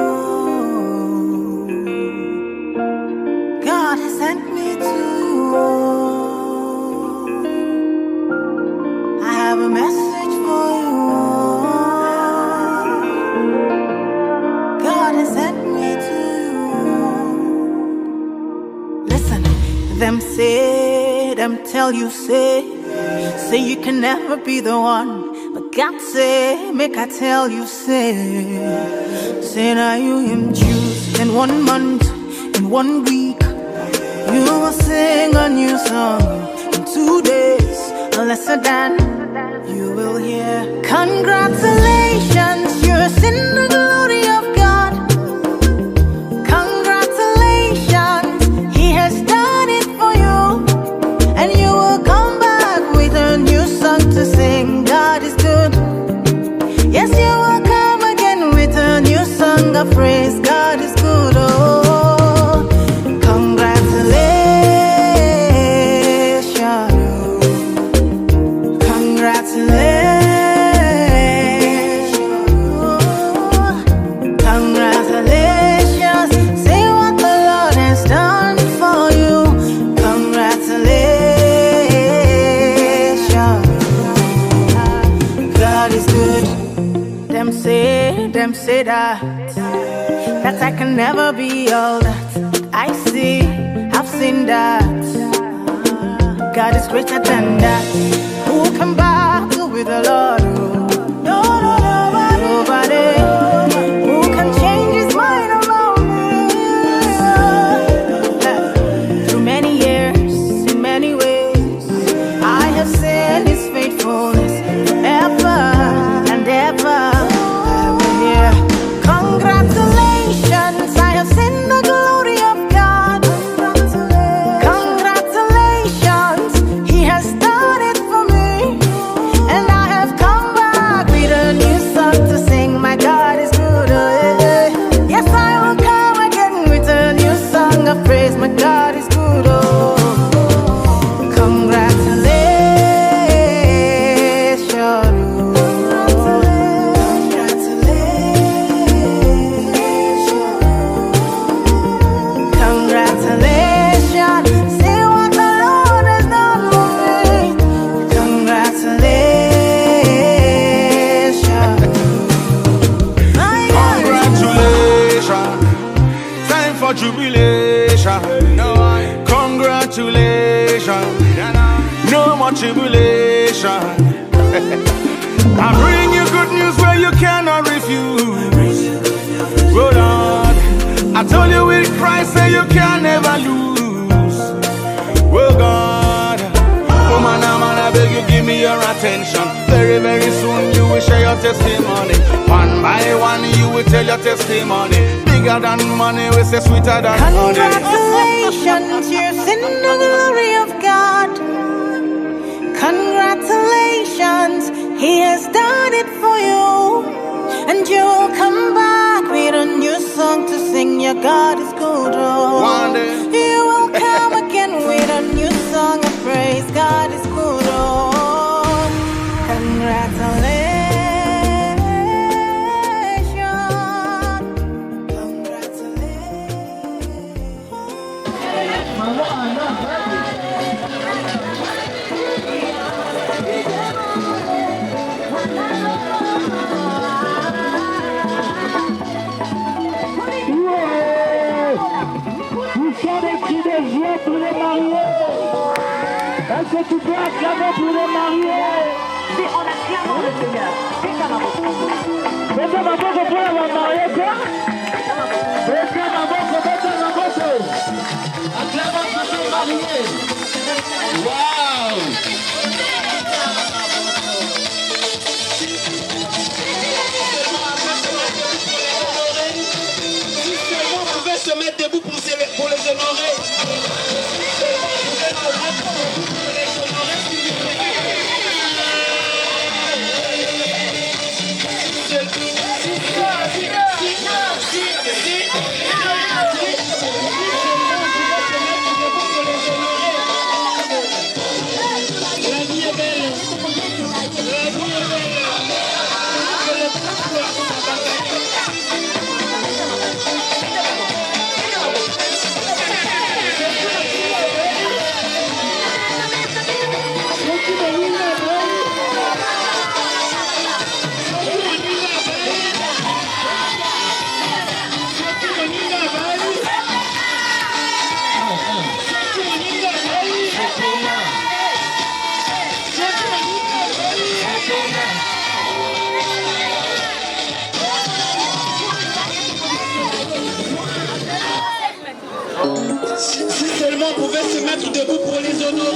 God has sent me to you. I have a message for you. God has sent me to you. Listen, them say, them tell you say you can never be the one. But God say, make I tell you say now you him choose in 1 month, in 1 week. You will sing a new song in 2 days, a lesser than you will hear. Congratulations, you're in the glory of God. Congratulations, He has done it for you, and you will come back with a new song to sing. God is good. Yes, you will come again with a new song of praise. God is good. Oh, congratulations. Them say that I can never be all that I see. I've seen that God is greater than that. Who can battle with the Lord? Nobody. Who can change His mind around me? Through many years, in many ways, I have seen His faithfulness ever and ever. Congratulations, I have seen the glory of God. Congratulations, He has done it for me. tribulation. I bring you good news where you cannot refuse. Oh Lord, I told you with Christ say you can never lose. Oh God, oh man, I beg you give me your attention. Very, very soon you will share your testimony. One by one you will tell your testimony. Bigger than money, we say sweeter than honey. Congratulations, you've seen the glory of God. Congratulations, He has done it for you. And you'll come back with a new song to sing. Your God is good, oh. One day You will come again with a new song of praise. God is good, oh. Congratulations. Pour les mariés. Est-ce que tu peux acclamer pour les mariés? Si on acclame le Seigneur, c'est ta maman. C'est ta maman qu'on peut avoir marié, quoi? C'est ta maman qu'on peut avoir marié. Acclamons pour les mariés. Waouh! Se mettre debout pour les honorer. Si seulement on pouvait se mettre debout pour les honorer.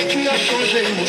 Tu as changé mon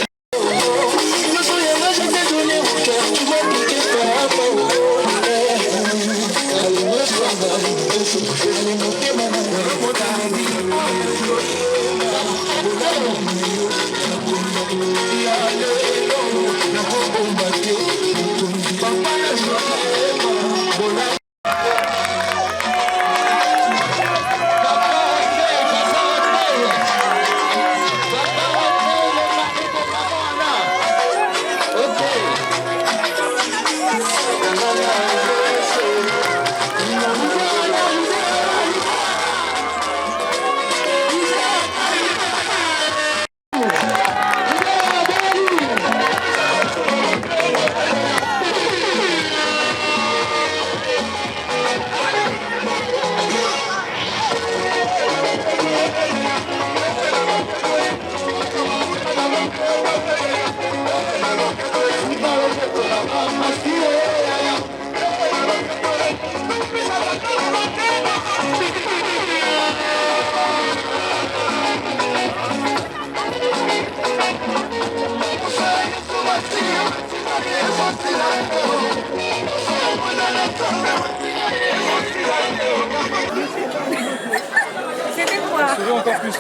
C'était quoi? Je encore plus.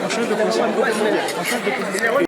On change de position.